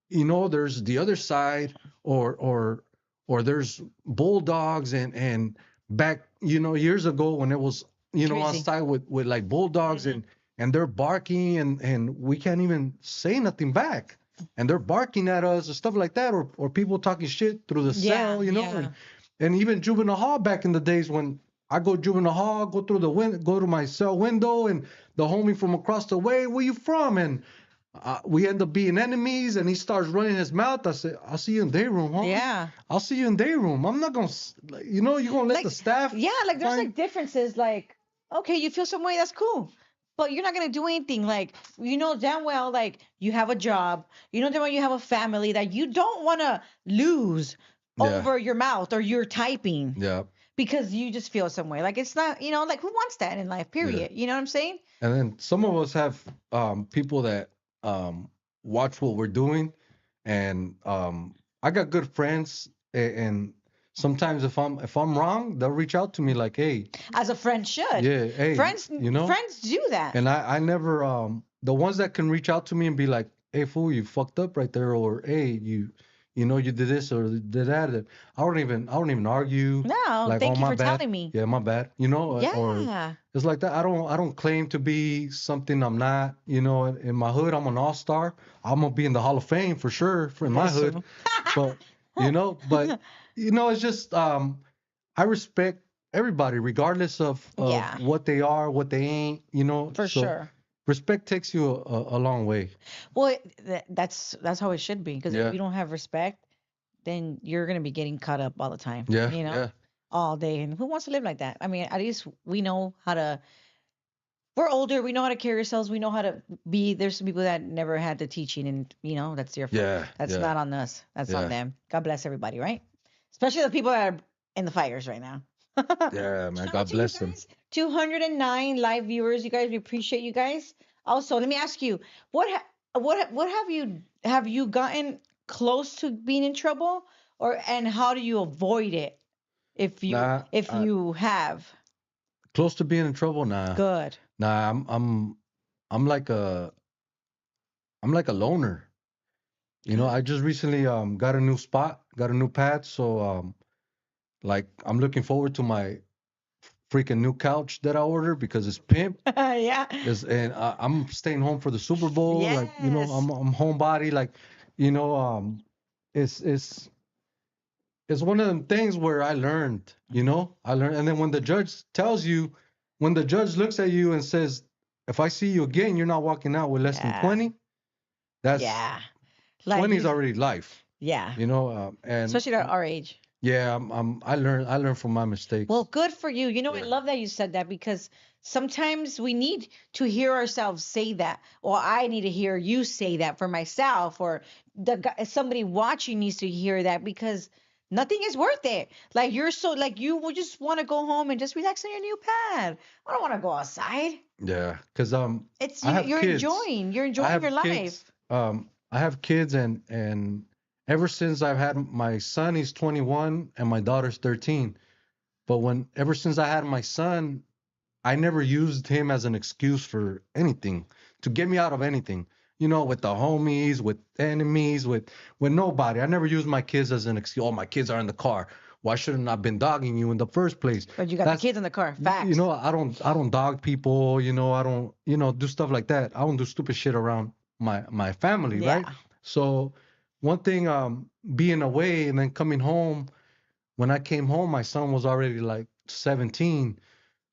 you know, there's the other side, or there's bulldogs, and back, you know, years ago when it was, you know, outside with like bulldogs, and they're barking, and we can't even say nothing back, and they're barking at us or stuff like that, or people talking shit through the cell, you know, and even juvenile hall back in the days when I go juvenile hall, go through the window, go to my cell window, and the homie from across the way, where you from? And we end up being enemies, and he starts running his mouth. I say, I'll see you in day room, homie. Yeah. I'll see you in day room. I'm not gonna, you know, you're gonna let the staff. Yeah, like there's like differences. Like, okay, you feel some way, that's cool. But you're not gonna do anything. Like, you know damn well, like, you have a job. You know damn well you have a family that you don't want to lose over your mouth or your typing. Yeah. Because you just feel some way. Like, it's not, you know, like, who wants that in life, period? You know what I'm saying? And then some of us have people that watch what we're doing, and I got good friends, and sometimes if I'm wrong, they'll reach out to me like, hey. As a friend should. Yeah, hey. Friends, you know, friends do that. And I never, the ones that can reach out to me and be like, hey, fool, you fucked up right there, or hey, you know, you did this or did that. I don't even argue. No, like, thank you for bad. telling me. Yeah, my bad. You know, Yeah. or it's like that. I don't claim to be something I'm not. You know, in my hood, I'm an all-star. I'm gonna be in the Hall of Fame for sure in my hood. But you know, it's just I respect everybody regardless of what they are, what they ain't. You know, for sure. Respect takes you a long way. Well, that's how it should be. Because if you don't have respect, then you're gonna be getting caught up all the time. Yeah. You know, yeah. all day. And who wants to live like that? I mean, at least we know how to. We're older. We know how to carry ourselves. We know how to be. There's some people that never had the teaching, and you know that's their fault. Yeah. That's not on us. That's on them. God bless everybody, right? Especially the people that are in the fires right now. Yeah, man. God bless them. 209 live viewers. You guys, we appreciate you guys. Also, let me ask you, what have you gotten close to being in trouble, and how do you avoid it if you have? Close to being in trouble? Nah. Good. Nah, I'm like a loner. You know, I just recently got a new spot, got a new pad, so like I'm looking forward to my freaking new couch that I ordered because it's pimp. Yeah. And I'm staying home for the Super Bowl. Yes. Like, you know, I'm homebody. Like, you know, it's one of them things where I learned. You know, and then when the judge looks at you and says, if I see you again, you're not walking out with less than 20. That's 20 is already life. Yeah. You know, and especially at our age. Yeah, I learned from my mistakes. Well, good for you. You know, I love that you said that because sometimes we need to hear ourselves say that, or I need to hear you say that for myself, or somebody watching needs to hear that, because nothing is worth it. Like you're so like you would just want to go home and just relax on your new pad. I don't want to go outside. Yeah, because It's I have you're kids. enjoying. You're I enjoying your have life. kids. I have kids, and ever since I've had my son, he's 21, and my daughter's 13. But ever since I had my son, I never used him as an excuse for anything to get me out of anything. With the homies, with enemies, with nobody. I never used my kids as an excuse. Oh, my kids are in the car. Why shouldn't I have been dogging you in the first place? But you got the kids in the car. Facts. I don't dog people. I don't do stuff like that. I don't do stupid shit around my family, right? Yeah. So one thing, being away and then coming home. When I came home, my son was already like 17.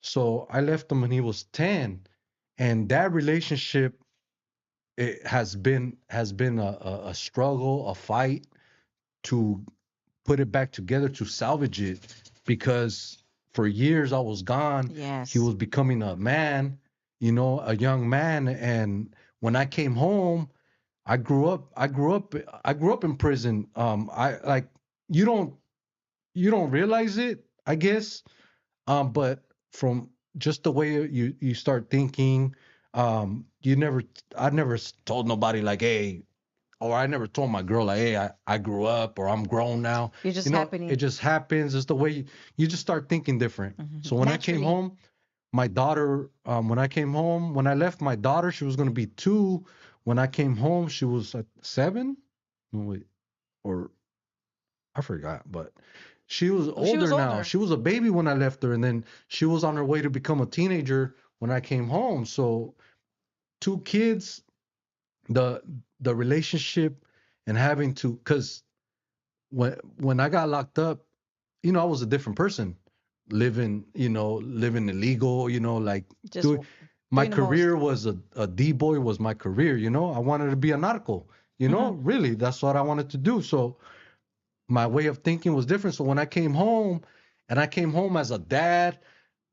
So I left him when he was 10, and that relationship, it has been a struggle, a fight to put it back together, to salvage it, because for years I was gone. Yes. He was becoming a man, a young man, and when I came home, I grew up in prison. I like you don't realize it, I guess. But from just the way you start thinking, I never told nobody like, hey, or I never told my girl like, hey, I grew up or I'm grown now. You're just happening. It just happens. It's the way you just start thinking different. So when I came Naturally. home, my daughter, when I left my daughter, she was gonna be 2. When I came home, she was 7. No, wait, or I forgot, but she was older now. older. She was a baby when I left her, and then she was on her way to become a teenager when I came home. So 2 kids, the relationship, and having to, because when I got locked up, I was a different person, living illegal, like Just doing my doing the most. career was a D-boy was my career. I wanted to be a nautical, really, that's what I wanted to do. So my way of thinking was different. So when I came home, and I came home as a dad,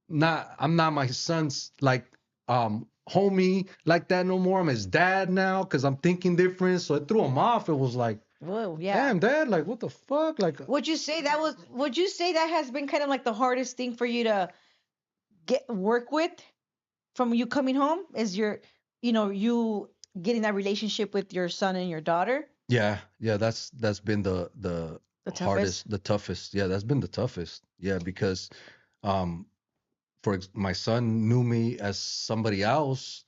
I'm not my son's like homie like that no more. I'm his dad now because I'm thinking different. So it threw him off. It was like, Whoa, yeah. damn, dad, like what the fuck? Like, Would you say that has been kind of like the hardest thing for you to work with from you coming home, is you getting that relationship with your son and your daughter? yeah, that's been the toughest? hardest, the toughest. Yeah, that's been the toughest. Yeah, because um my son knew me as somebody else.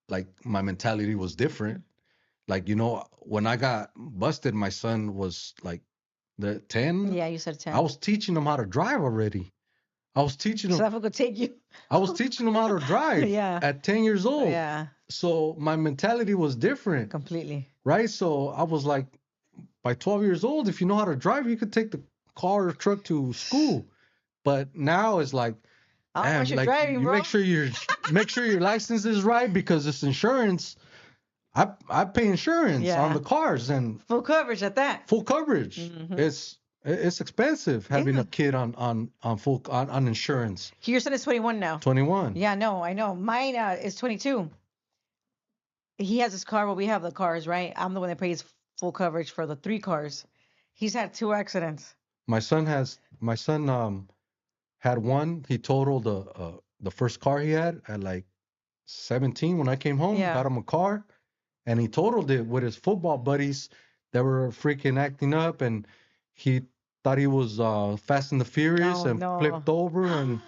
Like my mentality was different. Like, when I got busted, my son was like the 10. Yeah, you said 10. I was teaching him how to drive already. I was teaching So him. that could take you. I was teaching him how to drive. Yeah. At 10 years old. Yeah, So my mentality was different, completely. right? So I was like, by 12 years old, if you know how to drive, you could take the car or truck to school. But now it's like, I don't damn, want you like driving, you bro. make sure your license is right, because it's insurance. I pay insurance Yeah. on the cars, and Full coverage at that. full coverage. It's expensive having Yeah. a kid on insurance. Your son is 21 now. 21. Yeah, no, I know. Mine is 22. He has his car, but we have the cars, right? I'm the one that pays full coverage for the 3 cars. He's had 2 accidents. My son had one. He totaled the first car he had at like 17 when I came home. Yeah. Got him a car, and he totaled it with his football buddies that were freaking acting up, and he thought he was Fast and the Furious, Oh, and no. flipped over, and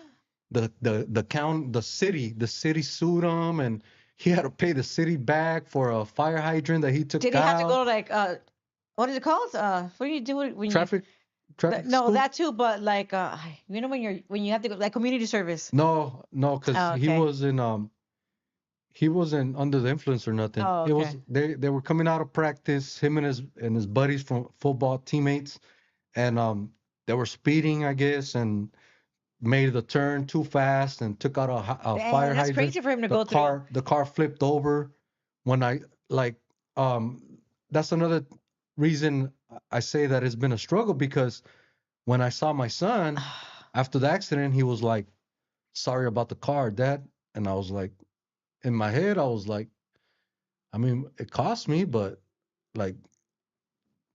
the city sued him, and he had to pay the city back for a fire hydrant that he took Did he out. have to go to like what is it called? What do you do when Traffic no, school? that too, but like when you have to go like community service. No, because Oh, he okay. wasn't under the influence or nothing. Oh, It was okay. they were coming out of practice, him and his buddies from football teammates, and they were speeding, I guess, and made the turn too fast and took out a Dang, fire that's hydrant. crazy for him to the go through. The car flipped over. When I like that's another reason I say that it's been a struggle, because when I saw my son after the accident, he was like sorry about the car, Dad. And I was like, in my head, I was like, I mean, it cost me, but like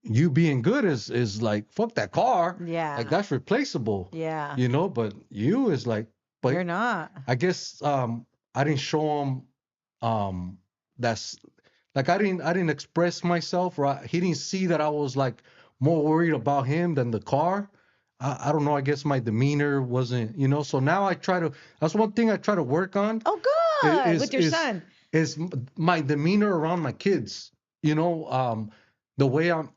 you being good is like fuck that car. Yeah. Like that's replaceable. Yeah. You know, but you is like, but You're not. I guess I didn't show him that's like I didn't express myself, right? He didn't see that I was like more worried about him than the car. I don't know, I guess my demeanor wasn't, so now I try to, that's one thing I try to work on Oh, good. With your son. is my demeanor around my kids. The way I'm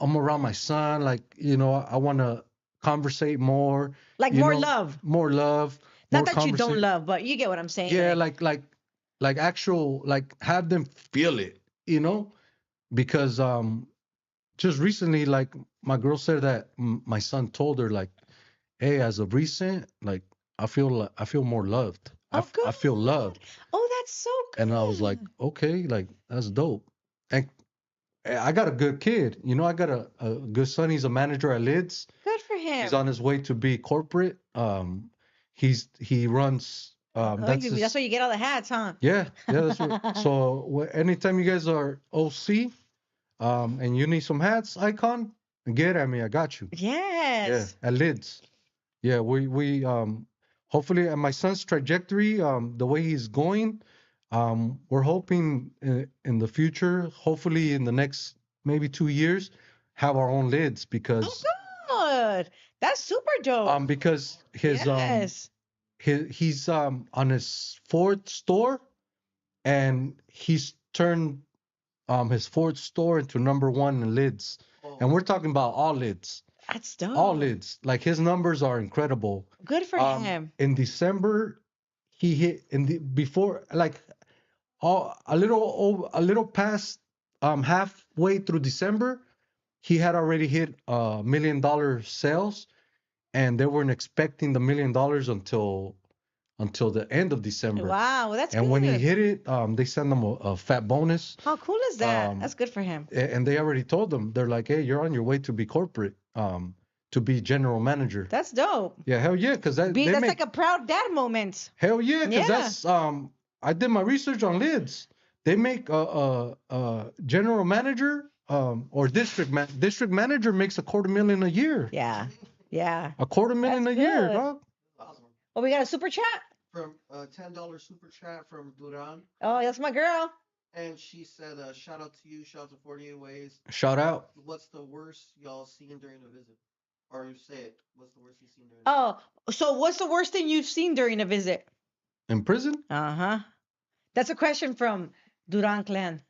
around my son, like, I want to conversate more. Like more love. More love. Not that you don't love, but you get what I'm saying. Yeah, like actual, like have them feel it, because just recently, like my girl said that my son told her, like, hey, as of recent, like I feel more loved. Oh, good. I feel loved. Oh, that's so good. And I was like, okay, like that's dope. And I got a good kid, I got a good son. He's a manager at Lids. Good for him. He's on his way to be corporate. He runs. That's why you get all the hats, huh? Yeah, that's what. So anytime you guys are OC, and you need some hats, Icon, get at me. I got you. Yes. Yeah, at Lids. Yeah, we hopefully my son's trajectory, the way he's going, we're hoping in the future, hopefully in the next maybe 2 years, have our own Lids because. Oh, good. That's super dope. Because yes. He's on his fourth store, and he's turned his fourth store into #1 in Lids. Oh. And we're talking about all Lids. That's dope. All Lids. Like his numbers are incredible. Good for him. In December, he hit before, like, a little past halfway through December, he had already hit $1 million sales. And they weren't expecting the $1 million until the end of December. Wow, that's good. And when he hit it, they sent him a fat bonus. How cool is that? That's good for him. And they already told him, they're like, hey, you're on your way to be corporate, to be general manager. That's dope. Yeah, hell yeah, because that's like a proud dad moment. Hell yeah, because that's I did my research on Lids. They make a general manager or district manager makes $250,000 a year. Yeah. Yeah. $250,000 a year, huh? Awesome. Oh, we got a super chat? From $10 super chat from Duran. Oh, that's my girl. And she said, shout out to you, shout out to 48 Ways. Shout out. What's the worst y'all seen during a visit? Or you say it. What's the worst you've seen during a visit? So what's the worst thing you've seen during a visit? In prison? Uh-huh. That's a question from Duran Clan.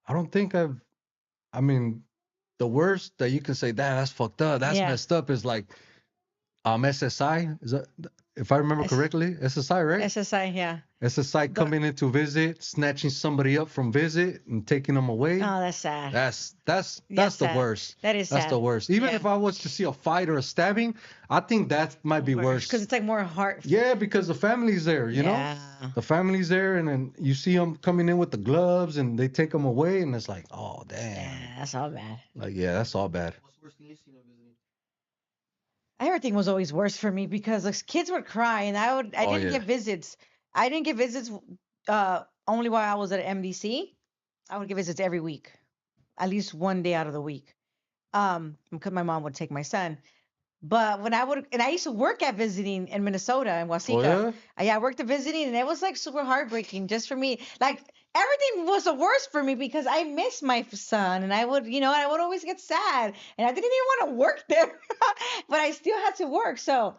I don't think I mean, the worst that you can say, that's fucked up, that's messed up, is like SSI. Is that, if I remember correctly, SSI, right? SSI, yeah. SSI coming in to visit, snatching somebody up from visit and taking them away. Oh, that's sad. That's the sad. worst. That is sad. That's the worst. Even if I was to see a fight or a stabbing, I think that might be worse. Because it's like more heart. Yeah, because the family's there, you know? The family's there, and then you see them coming in with the gloves, and they take them away, and it's like, oh, damn. Yeah, that's all bad. Like, yeah, that's all bad. What's the worst thing you've seen in visiting? Everything was always worse for me because like, kids would cry, and I didn't get visits. I didn't get visits only while I was at MDC. I would get visits every week, at least one day out of the week, because my mom would take my son. But when I used to work at visiting in Minnesota in Waseca. Oh, yeah? I worked at visiting, and it was like super heartbreaking just for me. Like everything was the worst for me because I missed my son, and I would always get sad, and I didn't even want to work there, but I still had to work. So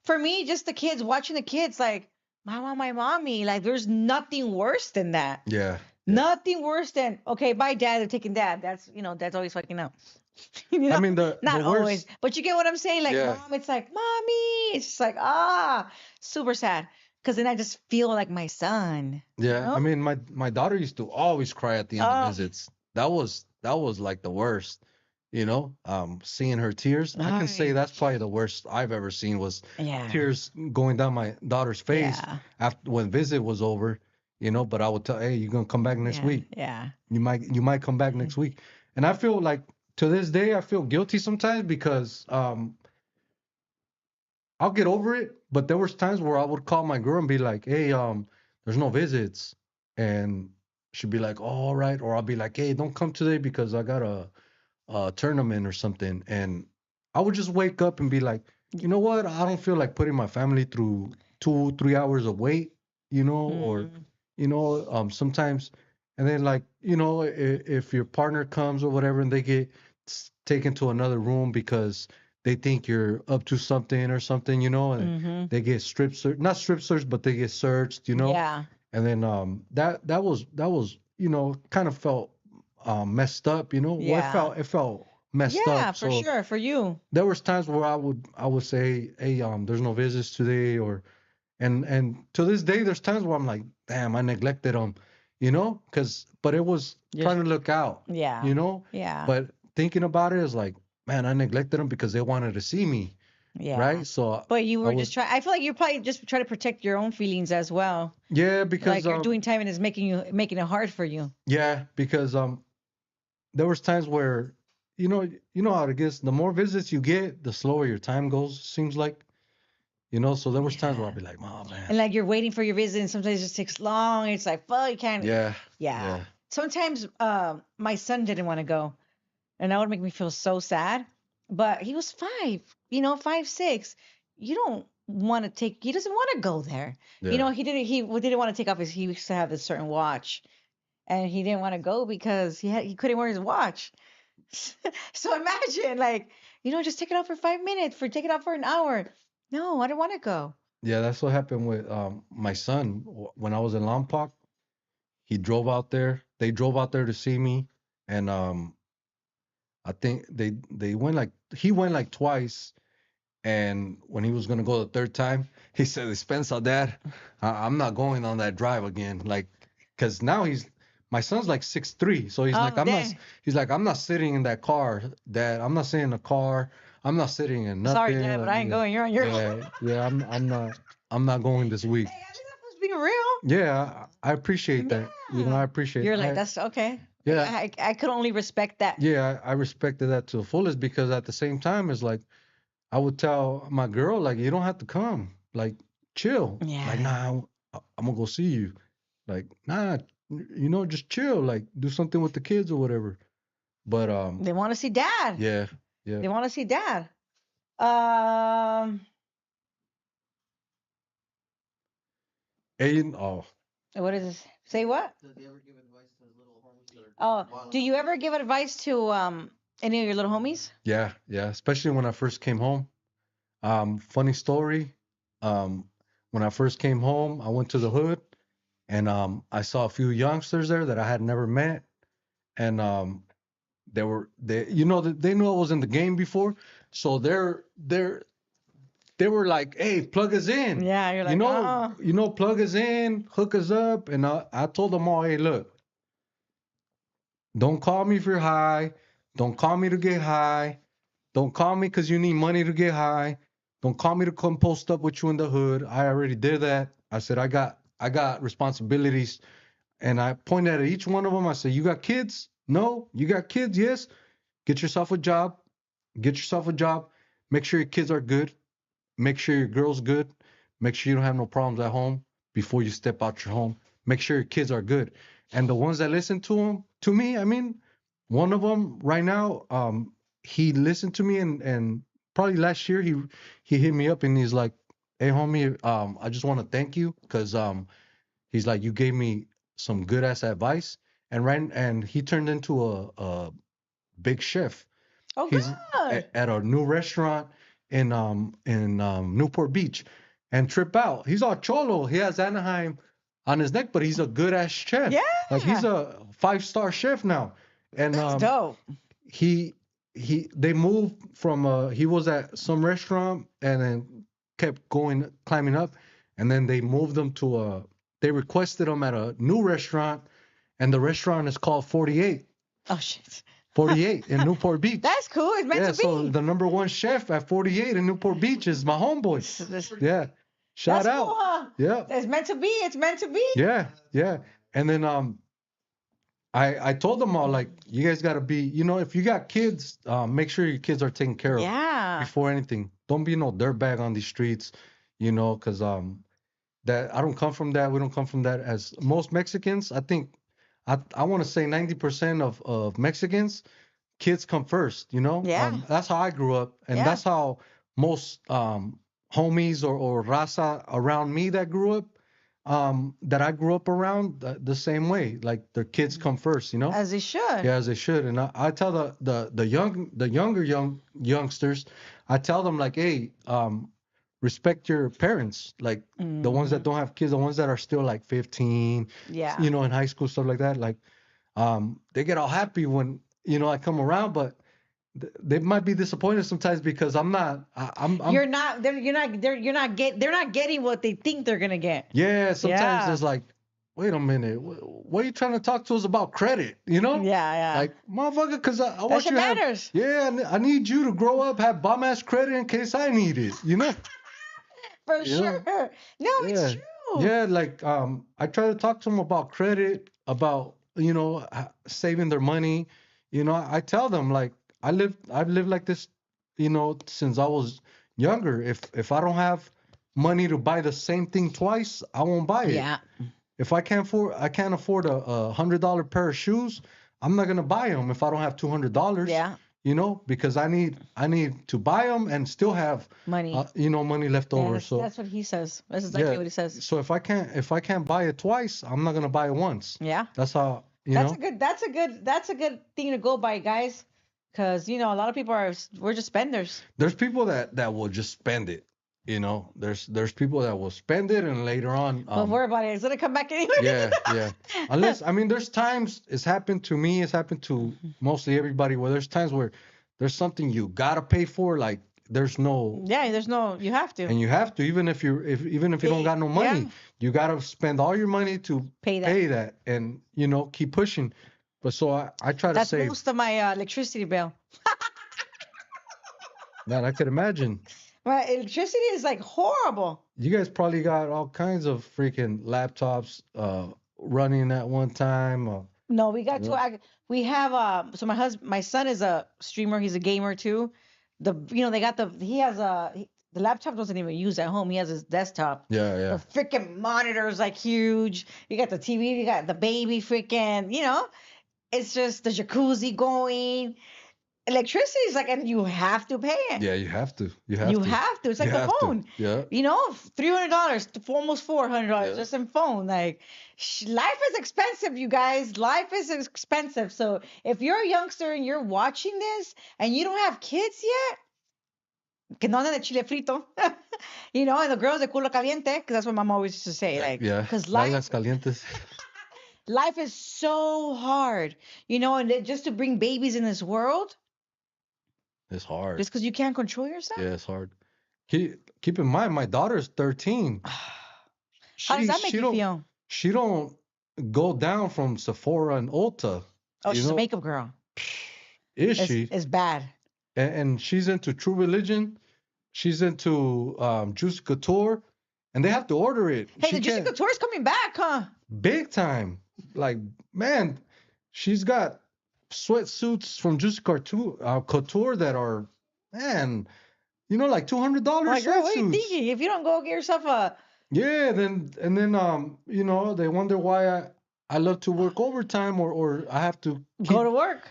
for me, just the kids, watching the kids, like, my mommy, like there's nothing worse than that. Yeah. Nothing worse than, okay, bye dad, they're taking dad. That's always fucking up. I mean, not the worst, always, but you get what I'm saying? Like, mom, it's like, mommy. It's just like, super sad. Because then I just feel like my son. Yeah. You know? I mean, my daughter used to always cry at the end of visits. That was like the worst. Seeing her tears. I can say that's probably the worst I've ever seen was tears going down my daughter's face after when visit was over, but I would tell, hey, you're going to come back next week. Yeah. You might come back next week. And I feel like to this day, I feel guilty sometimes because I'll get over it. But there was times where I would call my girl and be like, hey, there's no visits. And she'd be like, oh, all right. Or I'll be like, hey, don't come today because I got a tournament or something. And I would just wake up and be like, you know what? I don't feel like putting my family through 2-3 hours of wait, or, sometimes. And then like, if your partner comes or whatever and they get taken to another room because they think you're up to something or something, and they get not strip searched, but they get searched, Yeah. and then that was kind of felt messed up, Well, Yeah. it felt messed Yeah, up. for So sure. For you. there was times where I would say, hey, there's no visits today, or and to this day there's times where I'm like, damn, I neglected them, but it was Yes. trying to look out, Yeah. Yeah. but thinking about it is like, man, I neglected them because they wanted to see me, Yeah. right? So But you I were was, just trying. I feel like you're probably just trying to protect your own feelings as well. yeah, because Like you're doing time and it's making it hard for you. yeah, because there was times where, how it gets. The more visits you get, the slower your time goes. Seems like, So there was times where I'd be like, oh man, And like you're waiting for your visit, and sometimes it just takes long. It's like, fuck, you can't. yeah, Yeah. yeah, Sometimes my son didn't want to go, and that would make me feel so sad. But he was 5, 5, 6. You don't want to take. He doesn't want to go there. yeah, He didn't want to take off his. He used to have this certain watch, and he didn't want to go because he couldn't wear his watch. So imagine, like, just take it out for 5 minutes, take it out for an hour. No, I don't want to go. yeah. That's what happened with my son when I was in Lompoc. He drove out there. They drove out there to see me, and I think they went like he went like twice. And when he was gonna go the third time, he said, "Spencer, Dad, I'm not going on that drive again." Like, cause now my son's like 6'3", so he's Oh, like, I'm not. dang. He's like, I'm not sitting in that car, Dad. I'm not sitting in the car. I'm not sitting in Sorry, nothing. Dad, but I ain't going. You're on your own. Yeah. I'm not going this week. Hey, at least that was being real. Yeah, I appreciate that. I Yeah. appreciate. You're like, that's okay. Yeah, I could only respect that. yeah. I respected that to the fullest because at the same time, it's like. I would tell my girl, like, you don't have to come. Like, chill. Like, Yeah. nah, I'm gonna go see you. Like, nah, just chill. Like, do something with the kids or whatever. But They want to see Dad. yeah, yeah. They want to see Dad. Um, Oh, what is this? Say what? Does he ever give advice to his little homies that Oh, are do you ever give advice to any of your little homies? yeah, yeah. Especially when I first came home. Funny story. Um, when I first came home, I went to the hood and I saw a few youngsters there that I had never met, and they knew I was in the game before, so they were like, hey, plug us in. Yeah, you're like, Plug us in, hook us up. And I told them all, hey, look, don't call me if you're high. Don't call me to get high. Don't call me because you need money to get high. Don't call me to come post up with you in the hood. I already did that. I said, I got responsibilities. And I pointed at each one of them. I said, you got kids? No. You got kids? Yes. Get yourself a job. Get yourself a job. Make sure your kids are good. Make sure your girl's good. Make sure you don't have no problems at home before you step out your home. Make sure your kids are good. And the ones that listen to me, I mean, one of them right now, he listened to me and probably last year he hit me up and he's like, hey homie, I just want to thank you because he's like, you gave me some good ass advice and he turned into a big chef. oh, He's good. at a new restaurant in Newport Beach, and trip out. He's all cholo. He has Anaheim on his neck, but he's a good ass chef. Yeah. Like he's a 5-star chef now. And That's dope. they moved from he was at some restaurant and then kept going climbing up, and then they moved him to they requested him at a new restaurant, and the restaurant is called 48. Oh shit. 48 in Newport Beach. That's cool. It's meant Yeah, to be. so the number one chef at 48 in Newport Beach is my homeboy. Yeah. Shout That's out. cool, huh? Yeah. It's meant to be. It's meant to be. Yeah. Yeah. And then I told them all, like, you guys gotta be, if you got kids, make sure your kids are taken care of. Yeah. before anything. Don't be no dirtbag on these streets, you know, because that I don't come from that. We don't come from that. As most Mexicans, I think I want to say 90% of Mexicans, kids come first, you know? Yeah. That's how I grew up, and Yeah. that's how most homies or raza around me that grew up, that I grew up around, the same way. Like their kids come first, you know? As they should. Yeah, as they should. And I tell the younger youngsters, I tell them like, hey, respect your parents, like the ones that don't have kids, the ones that are still like 15, Yeah. you know, in high school, stuff like that. Like, they get all happy when, you know, I come around, but they might be disappointed sometimes because I'm not. You're not. You're not getting what they think they're gonna get. Yeah. Sometimes Yeah. it's like, wait a minute, what are you trying to talk to us about credit? You know? Yeah, yeah. Like, motherfucker, because I That want shit you to have, matters. yeah, I need you to grow up, have bomb ass credit in case I need it. You know? For You sure. know? No, it's Yeah. true. Yeah, like I try to talk to them about credit, about, you know, saving their money. You know, I tell them like I've lived like this, you know, since I was younger. If I don't have money to buy the same thing twice, I won't buy it. Yeah. If I can't afford a $100 pair of shoes, I'm not gonna buy them if I don't have $200. Yeah. You know, because I need to buy them and still have Money. you know, money left Yeah, over. So that's what he says. That's exactly what he says. so if I can't buy it twice, I'm not gonna buy it once. Yeah. That's how, you That's know. a good thing to go by, guys. Cause you know a lot of people we're just spenders. There's people that will just spend it. You know, there's people that will spend it and later on. Don't worry about it. It's gonna come back anyway. Yeah, yeah. Unless, I mean, there's times it's happened to me. It's happened to mostly everybody where there's times where there's something you gotta pay for. Like there's no. Yeah, there's no. You have to. And you have to, even if you don't got no money, Yeah. you gotta spend all your money to Pay that. pay that, and you know, keep pushing. But so I try to That's save. most of my electricity bill. Man, I could imagine. My electricity is like horrible. You guys probably got all kinds of freaking laptops running at one time. No, we got Yeah. we have so my son is a streamer, he's a gamer too. They got the laptop doesn't even use at home. He has his desktop. Yeah, yeah. The freaking monitor is like huge. You got the TV, you got the baby freaking, it's just the jacuzzi going. Electricity is like, and you have to pay it. Yeah, you have to. You have to. It's like You the have to. phone. Yeah. $300, almost $400 Yeah. just in phone. Like, life is expensive, you guys. Life is expensive. So if you're a youngster and you're watching this and you don't have kids yet, que no anden de chile frito, and the girls de culo caliente, because that's what mama always used to say. Like, Yeah. because Nalgas calientes. life is so hard, and just to bring babies in this world, It's hard. just because you can't control yourself. Yeah, it's hard. Keep in mind, my daughter's 13. How does that make you feel? She don't go down from Sephora and Ulta. Oh, you she's a know? makeup girl. Is she? It's bad. And she's into True Religion. She's into Juicy Couture, and they have to order it. Hey, She the Juicy can't- Couture is coming back, huh? Big time. Like, man, she's got sweatsuits from Juicy Couture that are, man, like $200 Like, girl, what are you sweatsuits. thinking? If you don't go get yourself a Yeah, then they wonder why I love to work overtime or I have to go to work.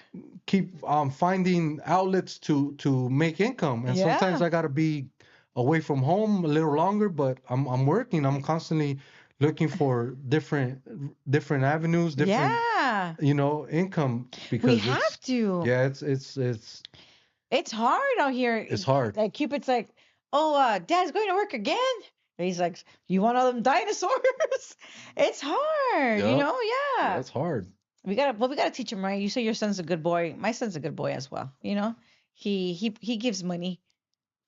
keep finding outlets to make income. And Yeah. sometimes I gotta be away from home a little longer, but I'm working. I'm constantly looking for different avenues, different Yeah. income because We have to. yeah, It's hard out here. it's hard. Like Cupid's like, oh, Dad's going to work again. And he's like, you want all them dinosaurs? It's hard, Yup. Yeah. That's hard. We gotta teach him right. You say your son's a good boy. My son's a good boy as well. He gives money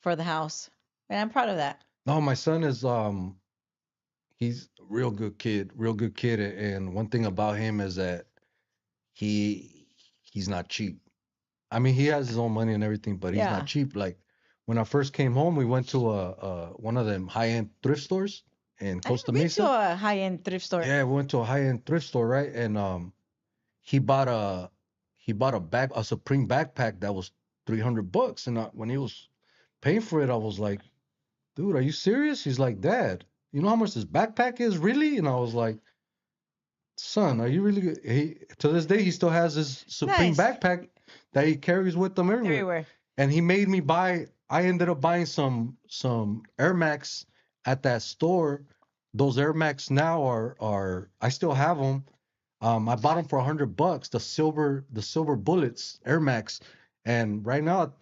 for the house, and I'm proud of that. No, my son is he's a real good kid, and one thing about him is that he's not cheap. I mean, he has his own money and everything, but he's Yeah. not cheap. Like when I first came home, we went to one of them high-end thrift stores in Costa I've been Mesa. to a high-end thrift store. Yeah, we went to a high-end thrift store, right? And he bought a Supreme backpack that was $300, and when he was paying for it, I was like, dude, are you serious? He's like, Dad, you know how much this backpack is, really? And I was like, son, are you really good? To this day, he still has his Supreme Nice. backpack that he carries with him everywhere. Everywhere. And he made me buy. I ended up buying some Air Max at that store. Those Air Max now are I still have them. I bought them for $100, the silver bullets Air Max, and right now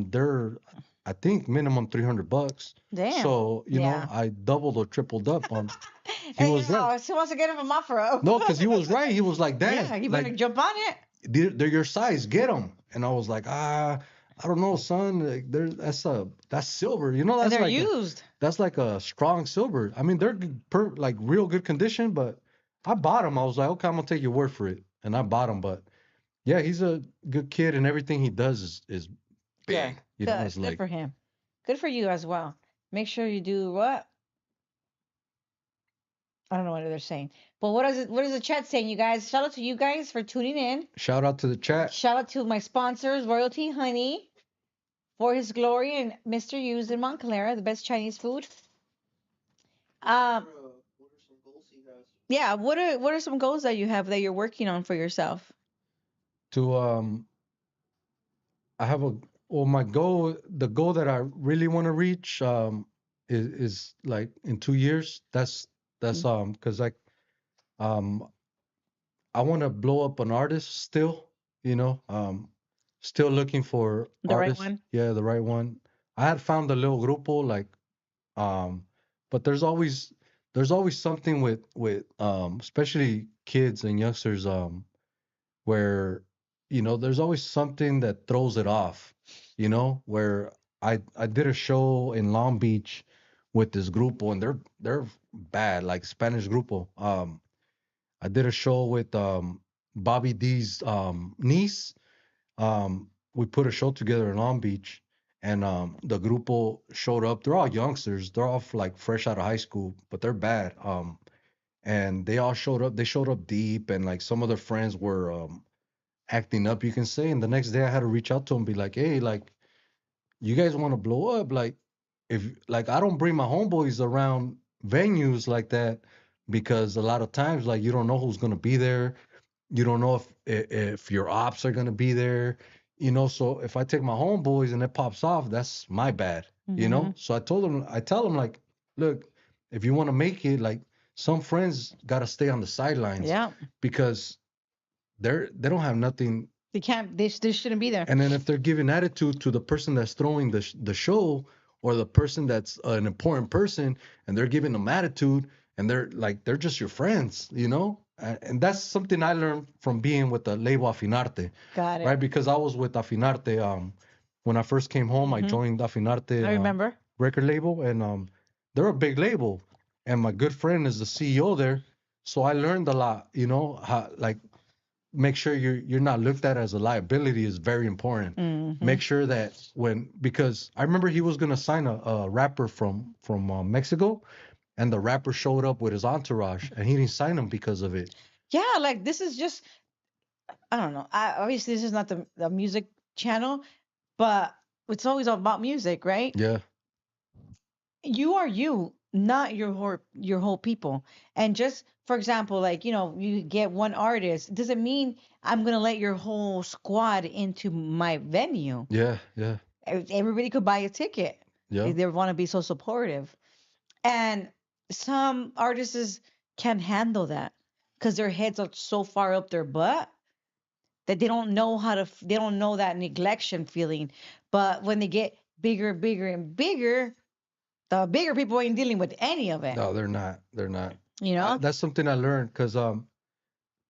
they're I think minimum $300. Damn. So you know Yeah. I doubled or tripled up on. He Hey, was right. she wants to get him from Afro. No, because he was right. He was like, Dad, Yeah, you better like jump on it. they're your size, get them. And I was like, I don't know, son. Like, that's silver. You know, And that's they're like used. that's like a strong silver. I mean, they're like real good condition, but I bought them. I was like, okay, I'm gonna take your word for it, and I bought them. But yeah, he's a good kid, and everything he does is big. Yeah. You know, Good. it's Good like for him. Good for you as well. Make sure you do what? I don't know what they're saying. But what is the chat saying, you guys? Shout out to you guys for tuning in. shout out to the chat. Shout out to my sponsors, Royalty Honey, For His Glory, and Mr. Hughes in Montclair, the best Chinese food. What are some goals you guys? Yeah, what are some goals that you have that you're working on for yourself? To I have my goal, the goal that I really want to reach is like in 2 years. That's because um I want to blow up an artist still, you know, still looking for The right artists. one? Yeah, the right one. I had found a little grupo like but there's always something with especially kids and youngsters where there's always something that throws it off, where I did a show in Long Beach with this grupo and they're bad, like Spanish grupo. I did a show with Bobby D's niece. We put a show together in Long Beach, and the grupo showed up. They're all youngsters. They're all like fresh out of high school, but they're bad. And they all showed up. They showed up deep, and like some of their friends were acting up, you can say. And the next day, I had to reach out to them, and be like, "Hey, like, you guys want to blow up? Like, if like I don't bring my homeboys around venues like that because a lot of times, like, you don't know who's gonna be there. You don't know if your ops are gonna be there. So if I take my homeboys and it pops off, that's my bad. So I tell them like, look, if you want to make it, like, some friends gotta stay on the sidelines. Yeah. Because they don't have nothing. They can't. They shouldn't be there. And then if they're giving attitude to the person that's throwing the show, or the person that's an important person, and they're giving them attitude, and they're just your friends, And that's something I learned from being with the label Afinarte. Got it. Right? Because I was with Afinarte. When I first came home, I joined Afinarte. I remember. Record label, and they're a big label, and my good friend is the CEO there. So I learned a lot, how, like, make sure you're not looked at as a liability is very important. Make sure that because I remember he was gonna sign a rapper from Mexico, and the rapper showed up with his entourage, and he didn't sign him because of it. Yeah, like this is just, I don't know. Obviously, this is not the music channel, but it's always about music, right? Yeah. You are you, not your whole people. And just for example, like, you get one artist, doesn't mean I'm gonna let your whole squad into my venue. Yeah, yeah. Everybody could buy a ticket. Yeah. They want to be so supportive. And some artists can't handle that because their heads are so far up their butt that they don't know they don't know that neglection feeling. But when they get bigger, bigger, and bigger, the bigger people ain't dealing with any of it. No, they're not. They're not. That's something I learned because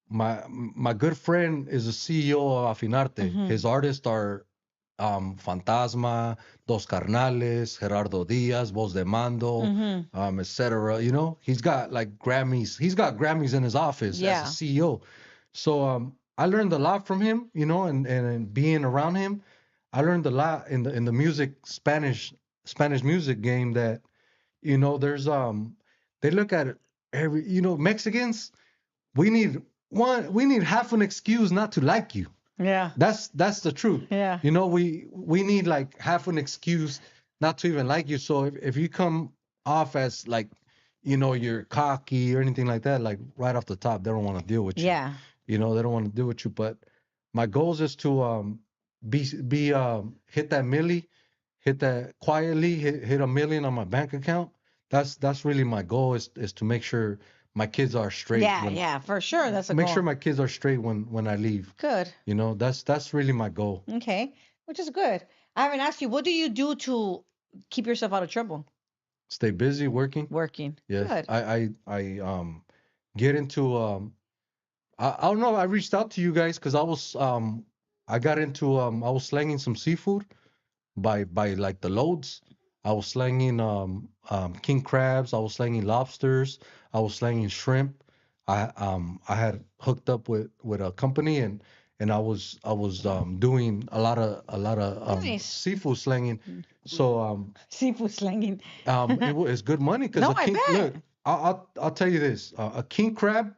my good friend is the CEO of Afinarte. His artists are Fantasma, Dos Carnales, Gerardo Diaz, Voz de Mando, etc. He's got like Grammys. He's got Grammys in his office as a CEO. So I learned a lot from him, and being around him, I learned a lot in the music Spanish music game that, there's they look at it Mexicans, we need half an excuse not to like you. Yeah. That's the truth. Yeah. We need like half an excuse not to even like you. So if you come off as like, you're cocky or anything like that, like right off the top, they don't want to deal with you. Yeah. They don't want to deal with you. But my goal is to be hit that milli, hit that quietly, hit 1 million on my bank account. That's really my goal is to make sure my kids are straight Yeah, yeah, for sure. That's a make goal. sure my kids are straight when I leave. Good. That's really my goal. Okay, which is good. I haven't asked you, what do you do to keep yourself out of trouble? Stay busy working. Working. Yes. Good. I get into I don't know, I reached out to you guys because I got into I was slanging some seafood by like the loads. I was slanging king crabs, I was slanging lobsters, I was slanging shrimp. I had hooked up with a company and I was doing a lot of Nice. seafood slanging. So Seafood slanging. it's good money because No, a I king bet. look, I'll tell you this, a king crab,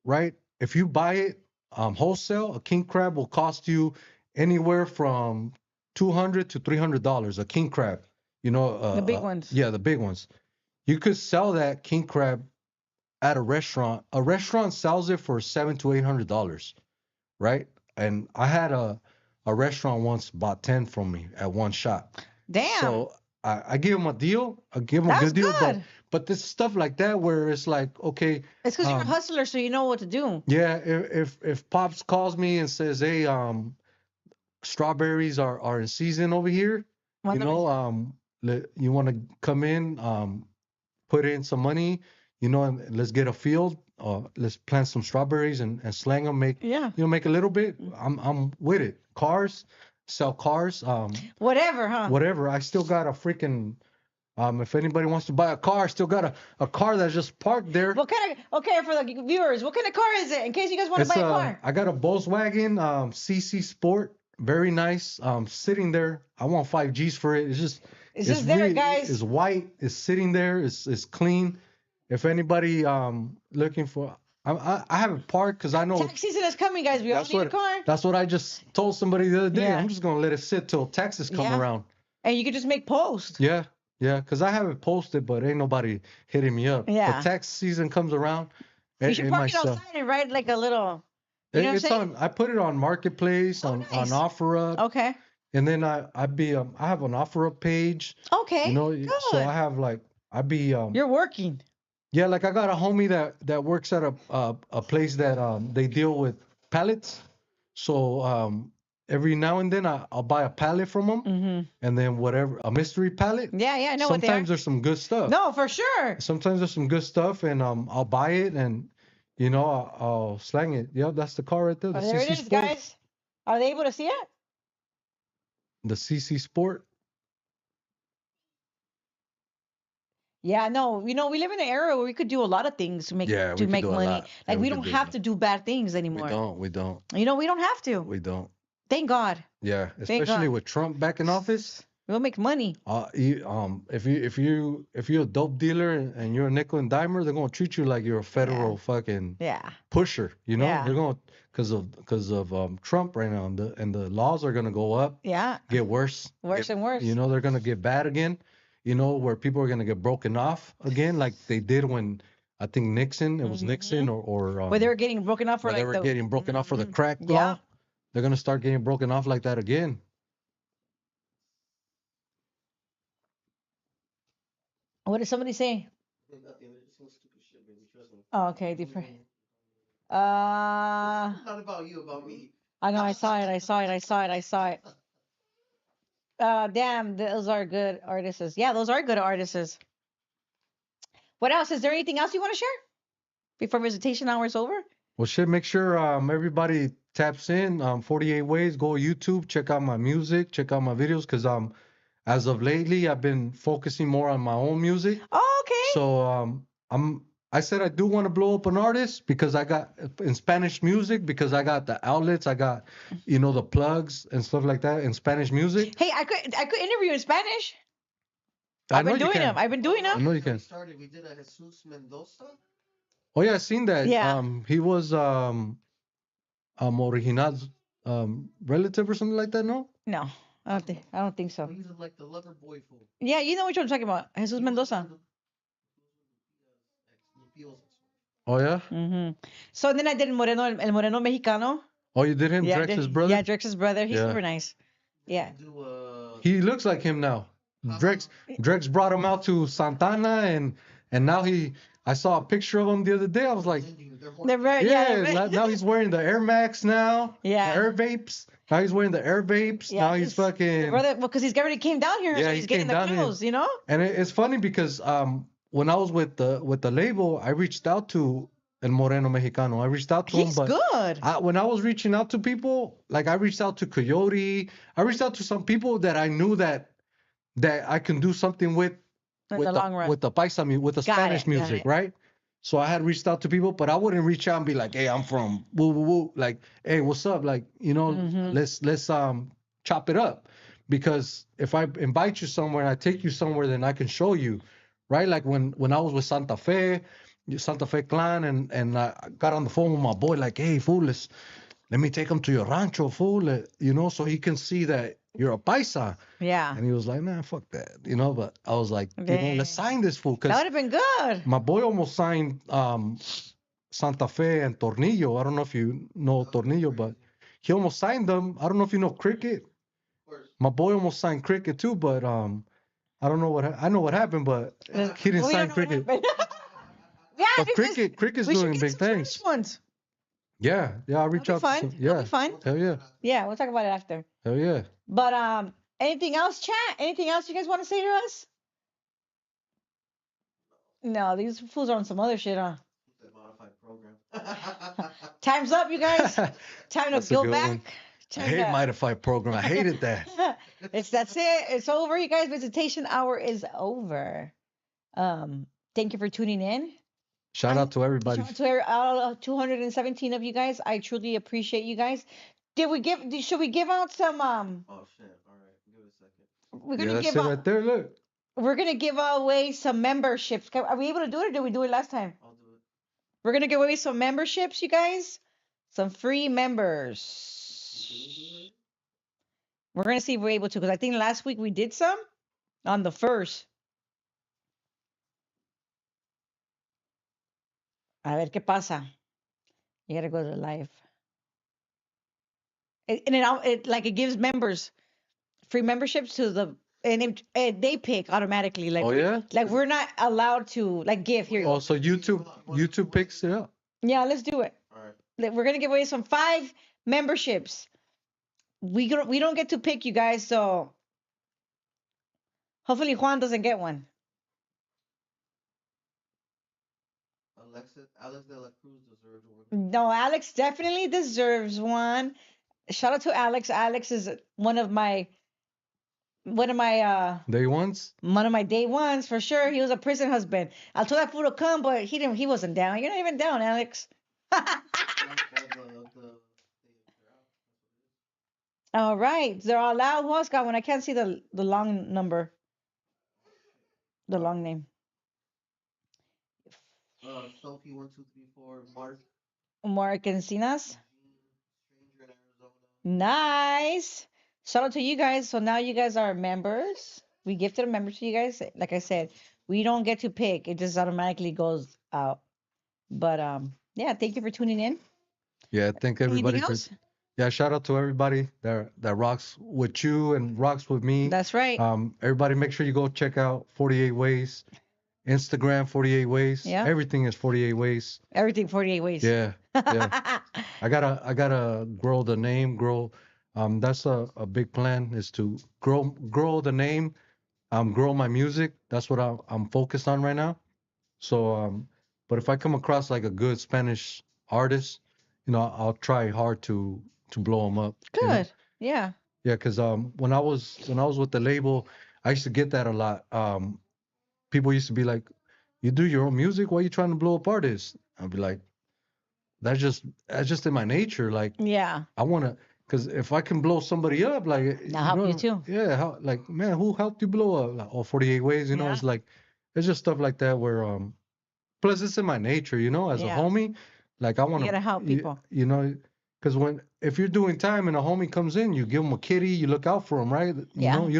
right? If you buy it wholesale, a king crab will cost you anywhere from $200 to $300. A king crab, The big ones. yeah, the big ones. You could sell that king crab at a restaurant. A restaurant sells it for $700 to $800, right? And I had a restaurant once bought 10 from me at one shot. Damn. So I give them a deal. I give them a That's good deal, good. but this stuff like that where it's like, okay, It's because you're a hustler, so you know what to do. yeah, if Pops calls me and says, "Hey, strawberries are in season over here, you want to come in, put in some money, and let's get a field, let's plant some strawberries and slang them, make make a little bit. I'm with it. Cars, sell cars, Whatever, huh? whatever. I still got a freaking if anybody wants to buy a car, I still got a car that's just parked there. What kind of, okay, for the viewers, what kind of car is it in case you guys want to buy a car? I got a Volkswagen CC Sport, very nice. Sitting there. I want 5 Gs for it. It's just there, really, guys. It's white. It's sitting there. It's clean. If anybody looking for, I have it parked because I know tax season is coming, guys. We all need a car. That's what I just told somebody the other day. Yeah. I'm just gonna let it sit till taxes come around. And you could just make posts. Yeah. Yeah, because I haven't posted, but ain't nobody hitting me up. Yeah. The tax season comes around. You should park it outside and write like a little. You know what I'm saying? I put it on Marketplace, on OfferUp. Okay. And then I have an OfferUp page. Okay. Good. So I have like You're working. Yeah, like I got a homie that works at a place that they deal with pallets. So every now and then I'll buy a pallet from them, and then a mystery pallet. Yeah, I know what they are. Sometimes there's some good stuff. No, for sure. Sometimes there's some good stuff, and I'll buy it, and I'll slang it. Yeah, that's the car right there. The there CC it is, Sport. guys. Are they able to see it? The CC Sport. Yeah, no, we live in an era where we could do a lot of things to make money. Like we don't have to do bad things anymore. We don't. We don't have to. We don't. Thank God. Yeah, especially with Trump back in office. We'll make money. If you're a dope dealer and you're a nickel and dimer, they're gonna treat you like you're a federal fucking pusher. They're gonna because of Trump right now, and the laws are gonna go up. Yeah. Get worse. Worse and worse. They're gonna get bad again. Where people are gonna get broken off again, like they did when I think Nixon. It was Nixon or where they were getting broken off for they were getting broken off for the crack law. They're gonna start getting broken off like that again. What did somebody say? Oh, okay, different. Not about you, about me. I know. I saw it. Damn, those are good artists. Yeah, those are good artists. What else? Is there anything else you want to share before visitation hour is over? Well, shit, make sure everybody taps in. 48 Ways. Go YouTube. Check out my music. Check out my videos. Because as of lately, I've been focusing more on my own music. Oh, okay. So I said I do want to blow up an artist because I got in Spanish music, because I got the outlets, I got the plugs and stuff like that in Spanish music. Hey, I could interview in Spanish. I've been doing them. I know you can. We did a Jesus Mendoza. Oh yeah, I seen that. Yeah. He was Original's relative or something like that. No. No. I don't think so. He's like the lover boy fool. Yeah, you know which one I'm talking about. Jesus Mendoza. Oh yeah. So then I did El Moreno Mexicano. Oh, you did him, Yeah, Drex's brother. Yeah, Drex's brother. He's Yeah. super nice. Yeah. He looks like him now. Drex brought him out to Santana, and now I saw a picture of him the other day. I was like, They're very, now he's wearing the Air Max now. Yeah. The Air Vapes. Now he's wearing the Air Vapes. Yeah, now he's fucking. Brother, well, because he's already came down here. Yeah, so he he's getting came the down here. clothes, you know? And it's funny because when I was with the label, I reached out to El Moreno Mexicano. I reached out to him, He's but good. when I was reaching out to people, like I reached out to Coyote, I reached out to some people that I knew that I can do something with In the long run. with the paisa with the Spanish music, right? So I had reached out to people, but I wouldn't reach out and be like, "Hey, I'm from woo woo woo," like, "Hey, what's up?" Like, let's chop it up, because if I invite you somewhere and I take you somewhere, then I can show you, right? Like when I was with Santa Fe Clan, and I got on the phone with my boy, like, "Hey, fool, let me take him to your rancho, fool, so he can see that you're a paisa." Yeah. And he was like, "Man, fuck that," But I was like, let's sign this fool, That would because have been good. my boy almost signed Santa Fe and Tornillo. I don't know if you know Tornillo, but he almost signed them. I don't know if you know Cricket. My boy almost signed Cricket too, but I don't know I know what happened, but he didn't sign Cricket. Yeah, But Cricket's doing big things. Ones. Yeah, I'll reach out. Fun. Yeah, fun. Hell yeah. Yeah, we'll talk about it after. Hell yeah. But anything else, chat? Anything else you guys want to say to us? No, these fools are on some other shit, huh? Modified program. Time's up, you guys. Time to go back. I hate modified program. I hated that. That's it. It's over, you guys. Visitation hour is over. Thank you for tuning in. Shout out to everybody. Shout out to 217 of you guys. I truly appreciate you guys. Should we give out some Oh shit. All right. Give it a second. We're gonna that's give it out, right there, look. We're gonna give away some memberships. Are we able to do it, or did we do it last time? I'll do it. We're gonna give away some memberships, you guys. Some free members. We're gonna see if we're able to, because I think last week we did some on the first. A ver qué pasa. You gotta go to live. It gives members free memberships to the, and they pick automatically. Like, oh yeah. Like we're not allowed to give here. Oh, so YouTube picks it up. Yeah, let's do it. All right. We're gonna give away some 5 memberships. We don't get to pick, you guys, so hopefully Juan doesn't get one. Alex de la Cruz deserves one. No, Alex definitely deserves one. Shout out to Alex. Alex is one of my day ones. One of my day ones for sure. He was a prison husband. I told that fool to come, but he wasn't down. You're not even down, Alex. All right, they're all out. Who else got one? I can't see the long number, the long name. Sophie 1234 Mark Encinas. Stranger in Arizona. Nice. Shout out to you guys. So now you guys are members. We gifted a member to you guys. Like I said, we don't get to pick. It just automatically goes out. But yeah, thank you for tuning in. Yeah, thank everybody Anything else? Yeah, shout out to everybody that rocks with you and rocks with me. That's right. Everybody, make sure you go check out 48 Ways, Instagram 48 Ways. Yeah. Everything is 48 Ways. Everything 48 Ways. Yeah. I gotta grow the name. That's a big plan, is to grow the name. Grow my music. That's what I'm focused on right now. So but if I come across like a good Spanish artist, I'll try hard to blow them up. Good. Yeah. Yeah, because when I was with the label, I used to get that a lot. People used to be like, "You do your own music? Why are you trying to blow up artists?" I'd be like, that's just in my nature. Like, yeah, I wanna, because if I can blow somebody up, like, I'll help you too. Yeah, man, who helped you blow up? Like, all 48 Ways, Yeah. It's like, it's just stuff like that where plus it's in my nature, as a Yeah. homie, like I want You gotta help people. Because if you're doing time and a homie comes in, you give him a kitty, you look out for him, right? You know, you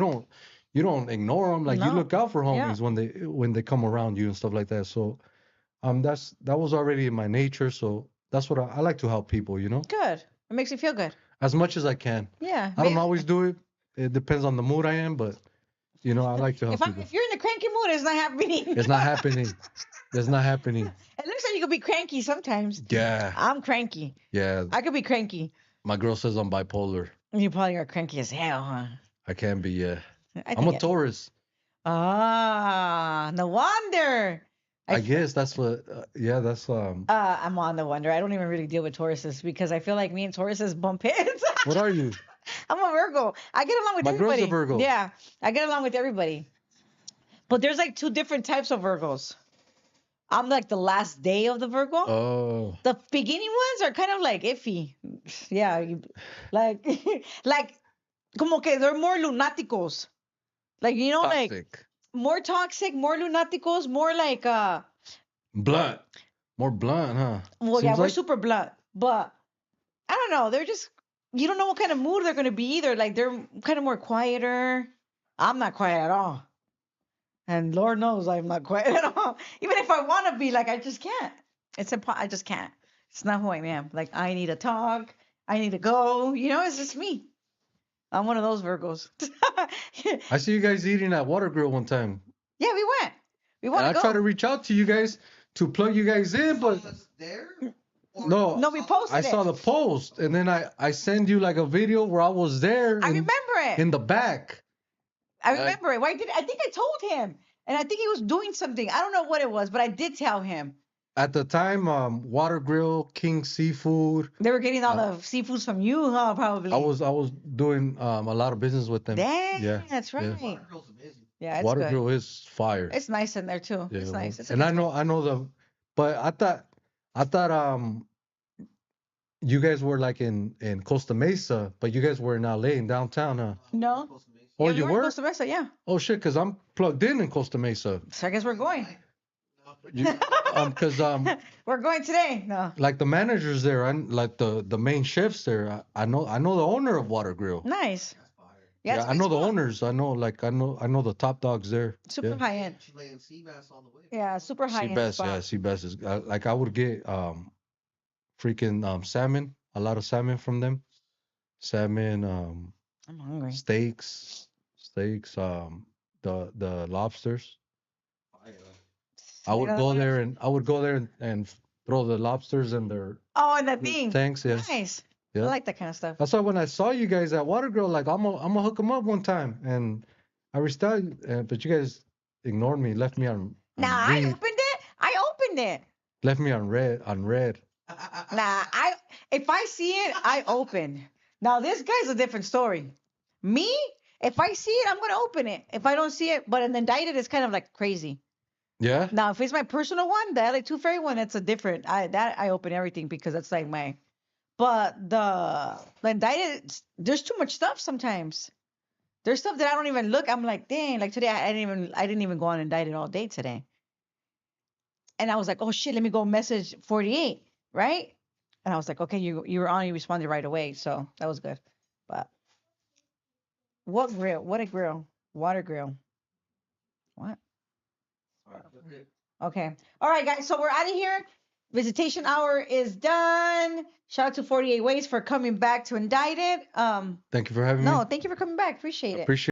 don't ignore them. Like you look out for homies when they come around you and stuff like that. So that was already in my nature. So that's what I like to help people, you know? Good. It makes you feel good. As much as I can. Yeah. I don't always do it. It depends on the mood I am, but you know, I like to help people. If you're in the cranky mood, it's not happening. It's not happening. It's not happening. It looks like you could be cranky sometimes. Yeah. I'm cranky. Yeah. I could be cranky. My girl says I'm bipolar. You probably are cranky as hell, huh? I can be, yeah. I'm a Taurus. Ah, no wonder. I guess that's what, that's. I'm on the wonder. I don't even really deal with Tauruses because I feel like me and Tauruses bump heads. What are you? I'm a Virgo. I get along with everybody. My girl's a Virgo. Yeah, I get along with everybody. But there's like 2 different types of Virgos. I'm like the last day of the Virgo. Oh. The beginning ones are kind of like iffy. Yeah, like como que they're more lunáticos. Like, you know, toxic. like more toxic, more lunáticos, more like blunt. More blunt, huh? Well, we're super blunt. But I don't know, they're just, you don't know what kind of mood they're going to be either. Like they're kind of more quieter. I'm not quiet at all. And Lord knows I'm not quiet at all. Even if I want to be, like, I just can't. I just can't. It's not who I am. Like, I need to talk. I need to go. You know, it's just me. I'm one of those Virgos. I see you guys eating at Water Grill one time. Yeah, we went. We want to go. I tried to reach out to you guys to plug you guys in, but there? No, we posted I saw the post, and then I send you like a video where I was there. I remember it. In the back. I remember it. Well, I think I told him, and I think he was doing something. I don't know what it was, but I did tell him. At the time, Water Grill, King Seafood. They were getting all the seafoods from you, huh? Probably. I was doing a lot of business with them. Dang, yeah, that's right. Water Grill's amazing. Yeah, it's Water good. Grill is fire. It's nice in there too. Yeah, it's nice. It's and I know but I thought you guys were like in Costa Mesa, but you guys were in LA in downtown, huh? No. Oh, yeah, you were? In Costa Mesa, yeah. Oh shit, because I'm plugged in Costa Mesa. So I guess we're going. Because we're going today. No. Like the managers there, and like the main chefs there, I know the owner of Water Grill. Nice. Yeah, I know the owners. I know the top dogs there. Super high end. Sea bass all the way. Yeah, super high end. Sea bass, yeah, sea bass is like I would get freaking salmon, a lot of salmon from them. Salmon, I'm hungry. Steaks, the lobsters. I would go there and throw the lobsters in their in that thing. tanks. Yeah. Nice. Yeah. I like that kind of stuff. That's why when I saw you guys at Water Grill, like I'm gonna hook them up one time, and I reached out, but you guys ignored me, left me on. Nah, I opened it. Left me on red. Nah, if I see it, I open. Now this guy's a different story. Me, if I see it, I'm gonna open it. If I don't see it, but an Indicted is kind of like crazy. Yeah. Now, if it's my personal one, the LA Tooth Fairy one, it's a different. I open everything because that's like my. But the Indicted, there's too much stuff sometimes. There's stuff that I don't even look. I'm like, dang. Like today, I didn't even go on Indicted all day today. And I was like, oh shit, let me go message 48, right? And I was like, okay, you were on, you responded right away, so that was good. But what grill? What a grill? Water Grill. What? Okay. All right, guys. So we're out of here. Visitation hour is done. Shout out to 48 Ways for coming back to Indicted. Thank you for having me. No, thank you for coming back. Appreciate it. Appreciate